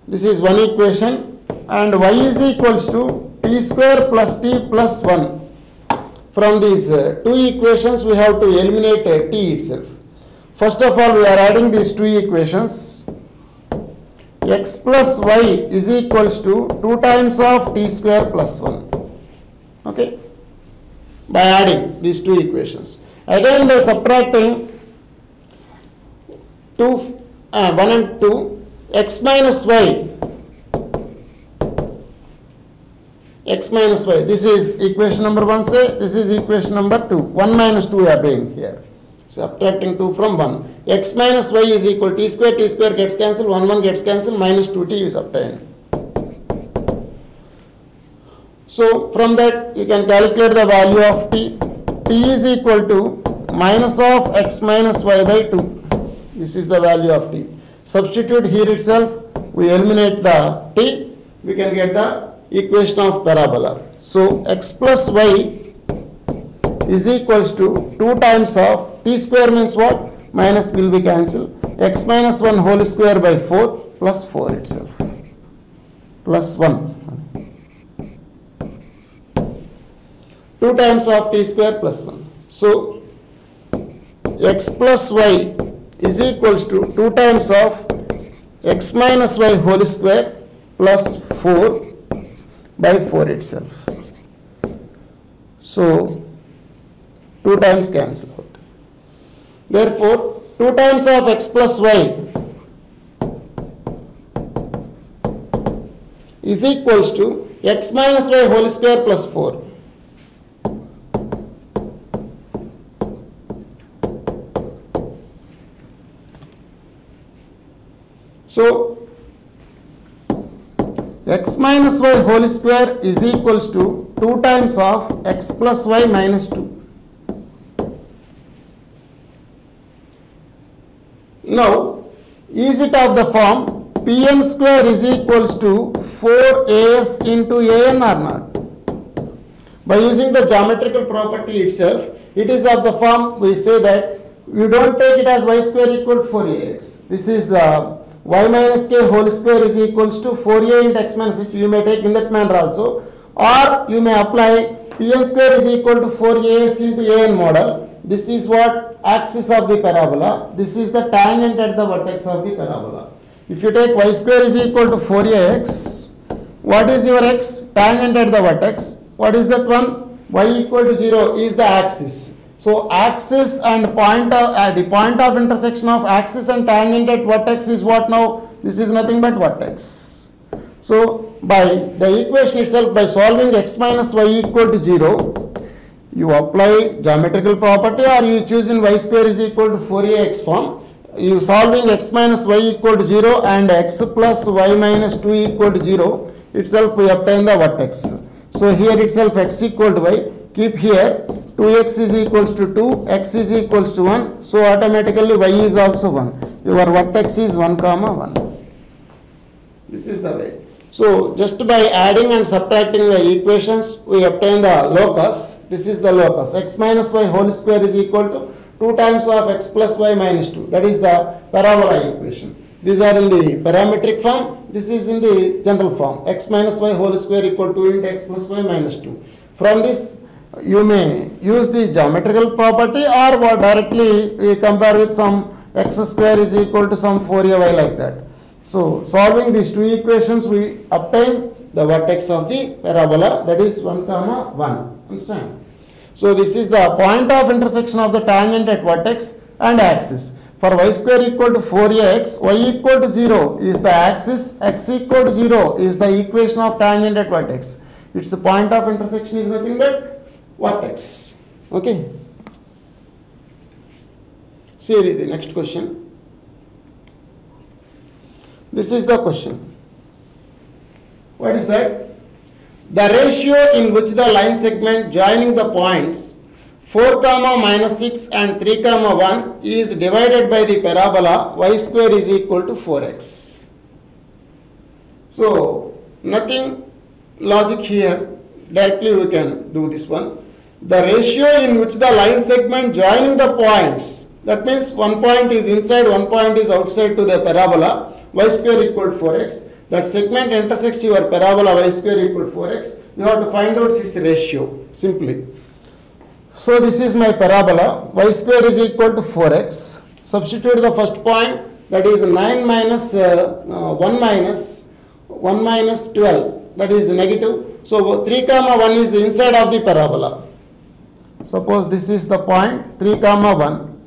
[SPEAKER 1] This is one equation, and y is equals to t square plus t plus 1. From these two equations, we have to eliminate t itself. First of all, we are adding these two equations. X plus y is equals to 2 times of t square plus 1. Okay, by adding these two equations. Again, by subtracting 1 and 2, x minus y, this is equation number 1, say, this is equation number 2. 1 minus 2 we are doing here. Subtracting 2 from 1. X minus y is equal to t square gets cancelled, 1 gets cancelled, minus 2t is obtained. So from that you can calculate the value of t. T is equal to minus of x minus y by 2. This is the value of t. Substitute here itself, we eliminate the t, we can get the equation of parabola. So x plus y is equals to 2 times of t square means what? Minus will be cancelled. X minus 1 whole square by 4 plus 4 itself. Plus 1. 2 times of t square plus 1. So x plus y is equals to 2 times of x minus y whole square plus 4 by 4 itself. So 2 times cancel out. Therefore, 2 times of x plus y is equals to x minus y whole square plus 4. So, x minus y whole square is equals to 2 times of x plus y minus 2. Now, is it of the form Pn square is equals to 4as into an or not? By using the geometrical property itself, it is of the form, we say that you don't take it as y square equal to 4ax. This is the y minus k whole square is equals to 4a into x minus h. You may take in that manner also, or you may apply Pn square is equal to 4as into an model. This is what axis of the parabola. This is the tangent at the vertex of the parabola. If you take y square is equal to 4ax, what is your x? Tangent at the vertex. What is that one? Y equal to 0 is the axis. So axis and the point of intersection of axis and tangent at vertex is what now? This is nothing but vertex. So by the equation itself, by solving x minus y equal to 0, you apply geometrical property, or you choose in y square is equal to 4ax form. You solving x minus y equal to 0 and x plus y minus 2 equal to 0 itself, we obtain the vertex. So here itself x equal to y, keep here 2x is equals to 2, x is equals to 1, so automatically y is also 1. Your vertex is 1 comma 1. This is the way. So just by adding and subtracting the equations, we obtain the locus. This is the locus. X minus y whole square is equal to 2 times of x plus y minus 2. That is the parabola equation. These are in the parametric form. This is in the general form. X minus y whole square equal to into x plus y minus 2. From this, you may use this geometrical property, or directly we compare with some x square is equal to some 4ay like that. So solving these two equations, we obtain the vertex of the parabola, that is 1 comma 1. Understand? So this is the point of intersection of the tangent at vertex and axis. For y square equal to 4ax, y equal to 0 is the axis, x equal to 0 is the equation of tangent at vertex. Its the point of intersection is nothing but vertex. Okay. See the next question. This is the question. What is that? The ratio in which the line segment joining the points 4 comma minus 6 and 3 comma 1 is divided by the parabola y square is equal to 4x. So nothing logic here. directly we can do this one. The ratio in which the line segment joining the points, that means one point is inside, one point is outside to the parabola, y square equal to 4x. That segment intersects your parabola y square equal to 4x. You have to find out its ratio simply. So this is my parabola, y square is equal to 4x. Substitute the first point, that is 9 minus 1 minus 12, that is negative. So 3 comma 1 is inside of the parabola. Suppose this is the point 3 comma 1,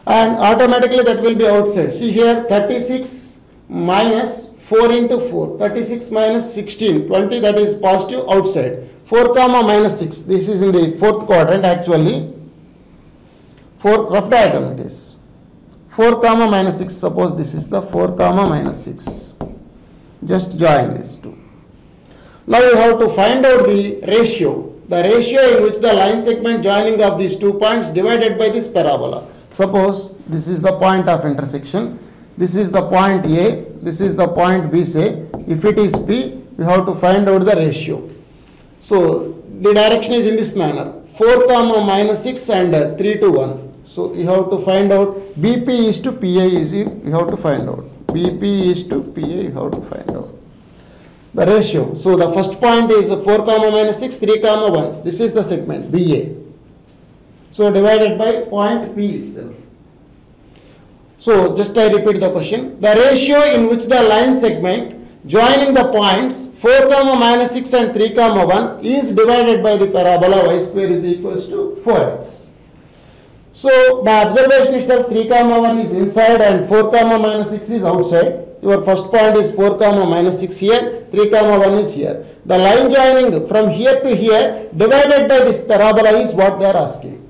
[SPEAKER 1] and automatically that will be outside. See here, 36 minus 4 into 4, 36 minus 16, 20, that is positive outside. 4 comma minus 6, this is in the fourth quadrant actually. 4 rough diagram it is. 4 comma minus 6, suppose this is the 4 comma minus 6. Just join these two. Now you have to find out the ratio. The ratio in which the line segment joining of these 2 points divided by this parabola. Suppose this is the point of intersection. This is the point A. This is the point B, say. If it is P, you have to find out the ratio. So the direction is in this manner. 4 comma minus 6 and 3 to 1. So you have to find out BP is to PA is you have to find out. BP is to PA you have to find out. The ratio. So the first point is 4 comma minus 6, 3 comma 1. This is the segment BA. So divided by point P itself. So just I repeat the question. The ratio in which the line segment joining the points 4 comma minus 6 and 3 comma 1 is divided by the parabola y square is equals to 4x. So by observation itself 3 comma 1 is inside and 4 comma minus 6 is outside. Your first point is 4 comma minus 6 here, 3 comma 1 is here. The line joining from here to here divided by this parabola is what they are asking.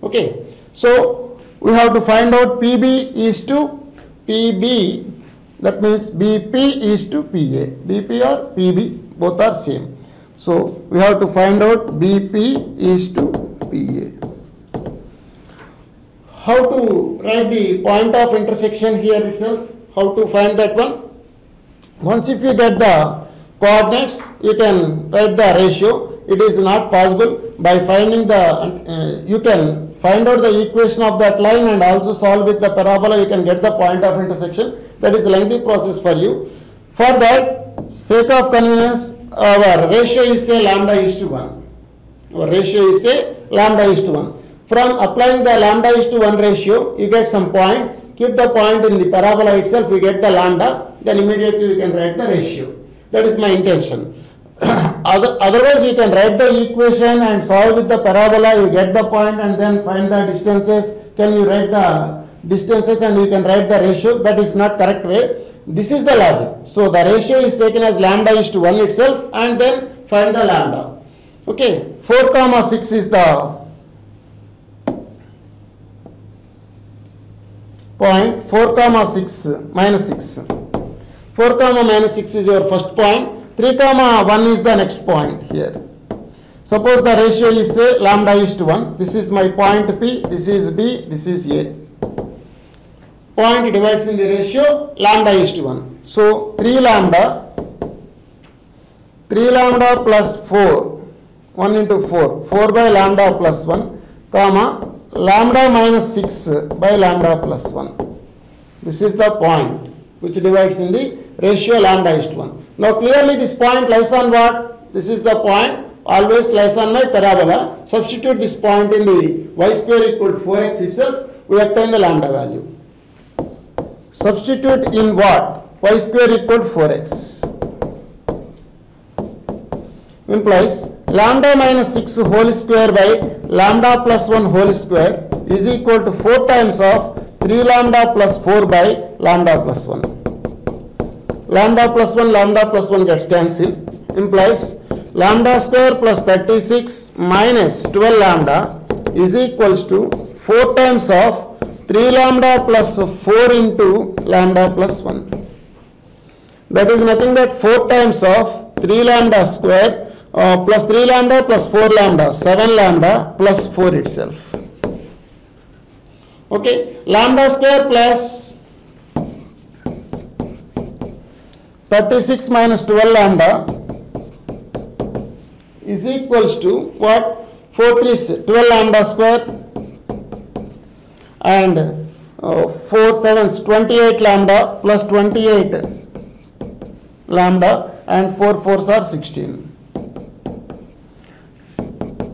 [SPEAKER 1] Okay. So we have to find out PB is to PB, that means BP is to PA. BP or PB, both are same. So we have to find out BP is to PA. How to write the point of intersection here itself? How to find that one? Once if you get the coordinates, you can write the ratio. It is not possible. By finding the, you can find out the equation of that line and also solve with the parabola. You can get the point of intersection. That is a lengthy process for you. For that, sake of convenience, our ratio is say lambda is to 1. Our ratio is say lambda is to 1. From applying the lambda is to 1 ratio, you get some point. Keep the point in the parabola itself, you get the lambda. Then immediately you can write the ratio. That is my intention. Otherwise, you can write the equation and solve with the parabola. You get the point and then find the distances. Can you write the distances and you can write the ratio? That is not correct way. This is the logic. So the ratio is taken as lambda is to 1 itself and then find the lambda. Okay. 4 comma 6 is the point. 4 comma 6 minus 6. 4 comma minus 6 is your first point. 3 comma 1 is the next point here. Suppose the ratio is say lambda is to 1. This is my point P, this is B, this is A. Point divides in the ratio lambda is to 1. So 3 lambda plus 4, 1 into 4, 4 by lambda plus 1, comma lambda minus 6 by lambda plus 1. This is the point which divides in the ratio lambda is to 1. Now clearly this point lies on what? This is the point, always lies on my parabola. Substitute this point in the y square equal to 4x itself, we obtain the lambda value. Substitute in what? Y square equal to 4x. Implies lambda minus 6 whole square by lambda plus 1 whole square is equal to 4 times of 3 lambda plus 4 by lambda plus 1. Lambda plus 1 gets cancelled. Implies lambda square plus 36 minus 12 lambda is equals to 4 times of 3 lambda plus 4 into lambda plus 1. That is nothing but 4 times of 3 lambda square plus 3 lambda plus 4 lambda, 7 lambda plus 4 itself. Okay, lambda square plus 36 minus 12 lambda is equals to what? 4 3s 12 lambda square and 4 7s 28 lambda plus 28 lambda and 4 4s are 16.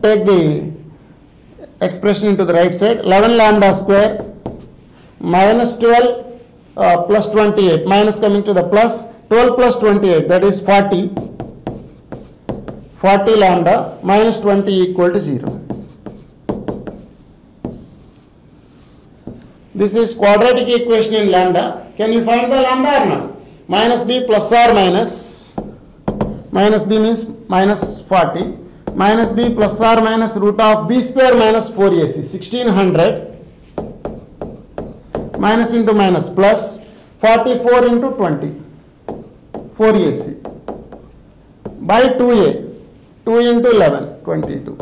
[SPEAKER 1] Take the expression into the right side. 11 lambda square minus 12 plus 28, minus coming to the plus, 12 plus 28, that is 40. 40 lambda minus 20 equal to 0. This is quadratic equation in lambda. Can you find the lambda or not? Minus b plus or minus. Minus b means minus 40. Minus b plus or minus root of b square minus 4ac. 1600 minus into minus plus 44 into 20. 4ac by 2a. 2 into 11, 22.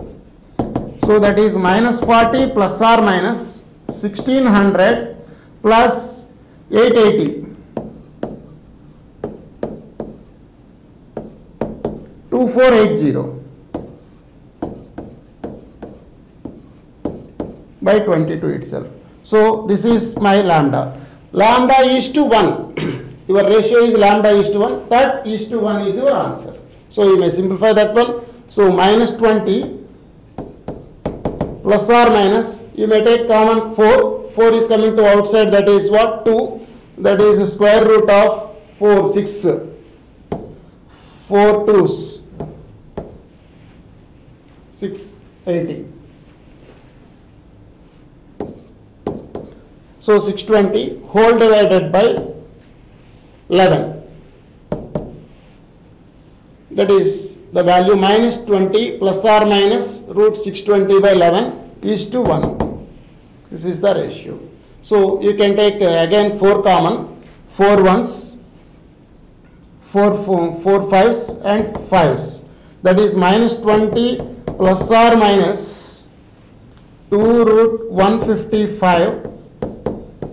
[SPEAKER 1] So that is minus 40 plus or minus 1600 plus 880. 2480 by 22 itself. So this is my lambda. Lambda is to 1. Your ratio is lambda is to 1. That is to 1 is your answer. So you may simplify that one. So minus 20 plus or minus, you may take common 4. 4 is coming to outside, that is what? 2. That is square root of 4, 6. 4 2s. 680. So 620 whole divided by 11. That is the value minus 20 plus or minus root 620 by 11 is to 1. This is the ratio. So you can take again 4 common, 4 1s, 4 5s and 5s. That is minus 20 plus or minus 2 root 155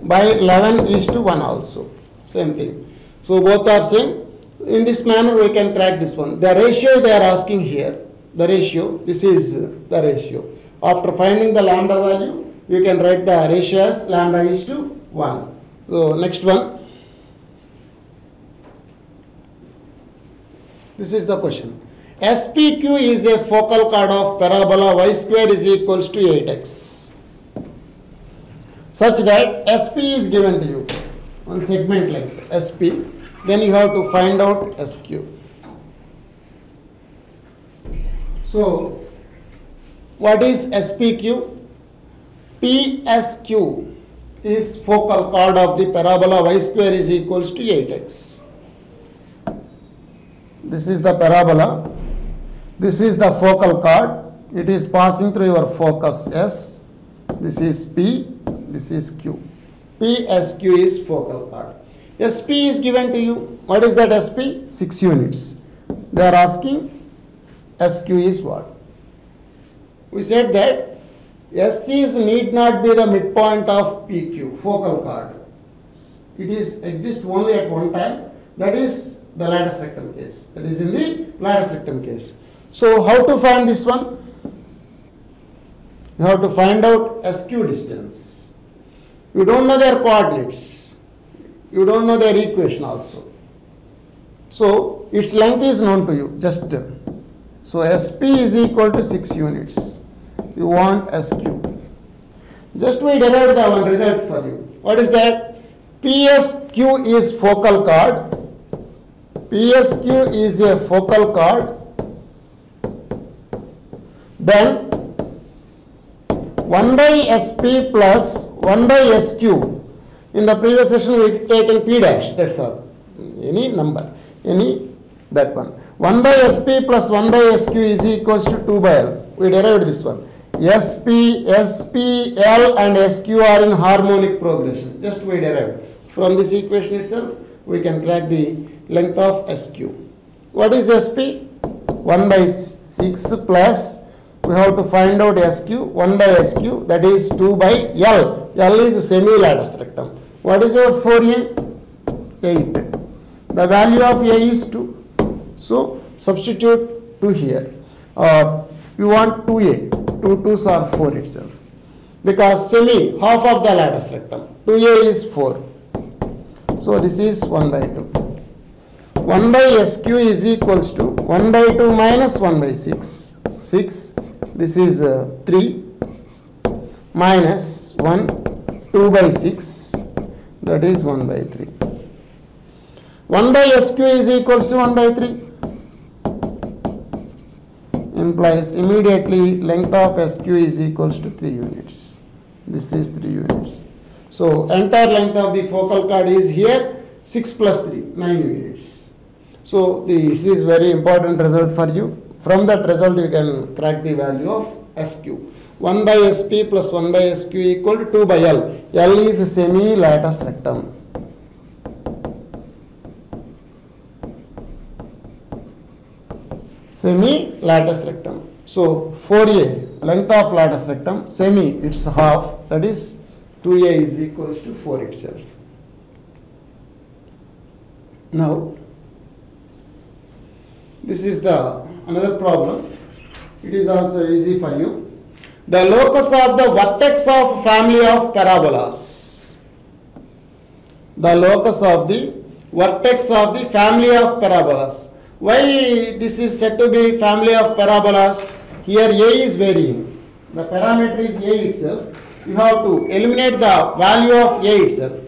[SPEAKER 1] by 11 is to 1 also. Same thing. So both are same. In this manner we can crack this one. The ratio they are asking here, the ratio, this is the ratio. After finding the lambda value, you can write the ratio as lambda is to 1. So next one. This is the question. SPQ is a focal chord of parabola y square is equals to 8x. Such that SP is given to you. One segment length SP. Then you have to find out SQ. So, what is SPQ? PSQ is focal chord of the parabola y square is equals to 8x. This is the parabola. This is the focal chord. It is passing through your focus S. This is P. This is Q. PSQ is focal chord. SP is given to you. What is that SP? 6 units. They are asking SQ is what? We said that SCs need not be the midpoint of PQ, focal chord. It is exists only at one time. That is the lattice rectum case. That is in the lattice rectum case. So how to find this one? You have to find out SQ distance. You don't know their coordinates. You don't know their equation also. So its length is known to you. Just so SP is equal to 6 units. You want SQ. Just we derived the one result for you. What is that? PSQ is focal chord. PSQ is a focal chord. Then 1 by SP plus 1 by SQ. In the previous session we taken P dash, that's all. Any number, any that one. 1 by SP plus 1 by SQ is equals to 2 by L. We derived this one. SP, L and SQ are in harmonic progression. Just we derived. From this equation itself, we can crack the length of SQ. What is SP? 1 by 6 plus, we have to find out SQ, 1 by SQ, that is 2 by L. L is semi-lattice rectum. What is your 4A? 8. The value of A is 2. So, substitute 2 here. You want 2a, 2 2s are 4 itself, because semi, half of the lattice rectum, 2a is 4. So this is 1 by 2. 1 by SQ is equals to 1 by 2 minus 1 by 6. 6. This is 3 minus 1, 2 by 6. That is 1 by 3. 1 by SQ is equals to 1 by 3. Implies immediately length of SQ is equals to 3 units. This is 3 units. So entire length of the focal chord is here 6 plus 3, 9 units. So this is very important result for you. From that result you can crack the value of SQ. 1 by SP plus 1 by SQ equal to 2 by L. L is semi-lattice rectum. Semi-lattice rectum. So 4A, length of lattice rectum, semi, it's half, that is 2A is equals to 4 itself. Now, this is the another problem. It is also easy for you. The locus of the vertex of family of parabolas. The locus of the vertex of the family of parabolas. Why this is said to be family of parabolas? Here A is varying. The parameter is A itself. You have to eliminate the value of A itself.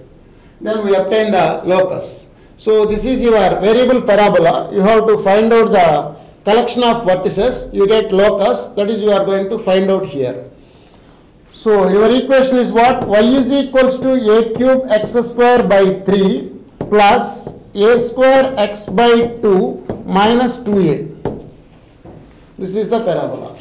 [SPEAKER 1] Then we obtain the locus. So this is your variable parabola. You have to find out the collection of vertices. You get locus. That is you are going to find out here. So your equation is what? Y is equals to a cube x square by 3 plus a square x by 2 minus 2a. This is the parabola.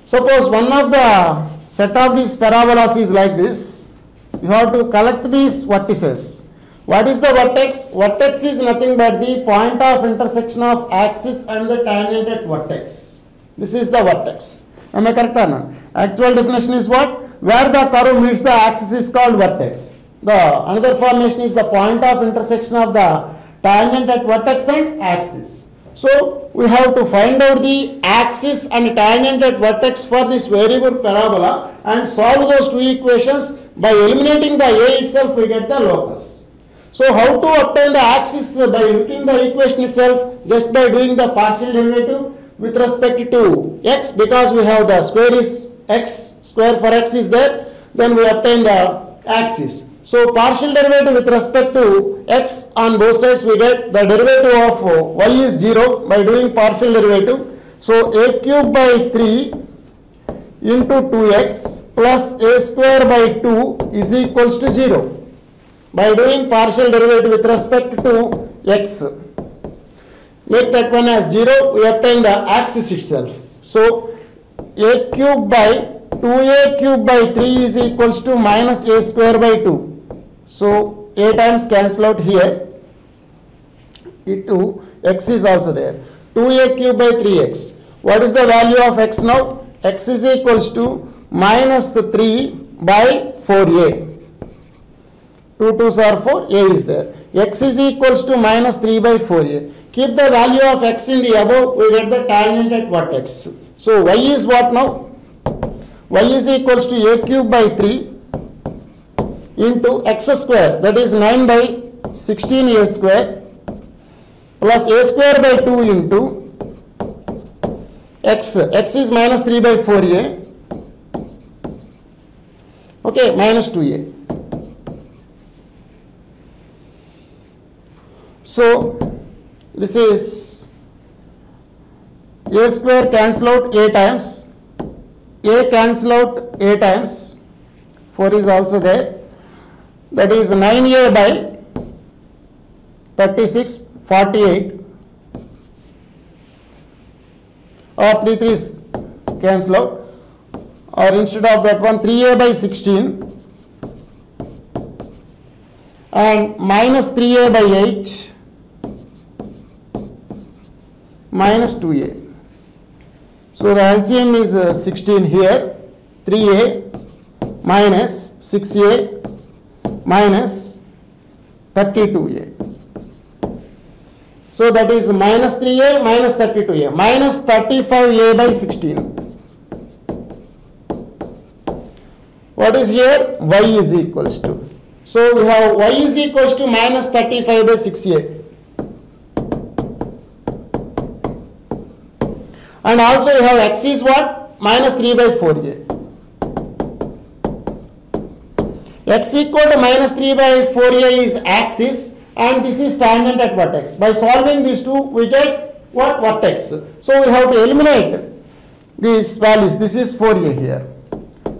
[SPEAKER 1] Suppose one of the set of these parabolas is like this. You have to collect these vertices. What is the vertex? Vertex is nothing but the point of intersection of axis and the tangent at vertex. This is the vertex. Am I correct or not? Actual definition is what? Where the curve meets the axis is called vertex. The another formation is the point of intersection of the tangent at vertex and axis. So we have to find out the axis and tangent at vertex for this variable parabola and solve those two equations. By eliminating the A itself, we get the locus. So how to obtain the axis? By looking the equation itself, just by doing the partial derivative with respect to x, because we have the square is x, square for x is there, then we obtain the axis. So partial derivative with respect to x on both sides, we get the derivative of y is 0 by doing partial derivative. So a cube by 3 into 2x plus a square by 2 is equals to 0. By doing partial derivative with respect to x, make that one as 0, we obtain the axis itself. So a cube by 2a cube by 3 is equals to minus a square by 2. So a times cancel out here. It2 x is also there. 2a cube by 3x. What is the value of x now? X is equals to minus 3 by 4a. 2 2s are 4, a is there. X is equals to minus 3 by 4a. Keep the value of x in the above, we get the tangent at vertex. So y is what now? Y is equals to a cube by 3 into x square, that is 9 by 16a square plus a square by 2 into x. X is minus 3 by 4a. Okay, minus 2a. So this is a square cancel out a times, a cancel out a times, 4 is also there, that is 9a by 36, 48, or 3 3's cancel out, or instead of that one 3a by 16 and minus 3a by 8 minus 2a. So the LCM is 16 here, 3a minus 6a minus 32a.
[SPEAKER 2] So that is minus 3a minus 32a, minus 35a by 16. What is here? Y is equals to. So we have y is equals to minus 35 by 6a. And also you have x is what? Minus 3 by 4a. X equal to minus 3 by 4a is axis and this is tangent at vertex. By solving these two we get what? Vertex. So we have to eliminate these values. This is 4a here.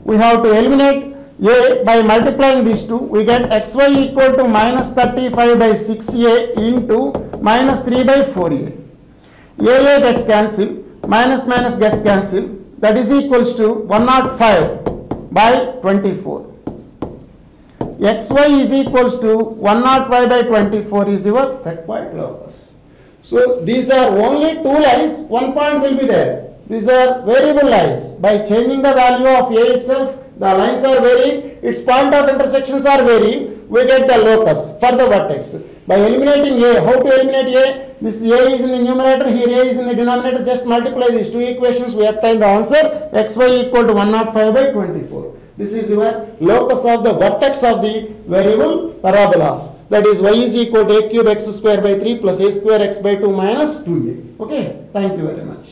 [SPEAKER 2] We have to eliminate a by multiplying these two. We get xy equal to minus 35 by 6a into minus 3 by 4a. A gets cancelled. Minus minus gets cancelled, that is equals to 105 by 24. xy is equals to 105 by 24 is your cut point locus. So these are only two lines, one point will be there. These are variable lines. By changing the value of a itself, the lines are varying, its point of intersections are varying, we get the locus for the vertex. By eliminating a, how to eliminate a? This a is in the numerator, here a is in the denominator, just multiply these two equations, we obtain the answer, xy equal to 105 by 24. This is your locus of the vertex of the variable parabolas. That is y is equal to a cube x square by 3 plus a square x by 2 minus 2a. Okay, thank you very much.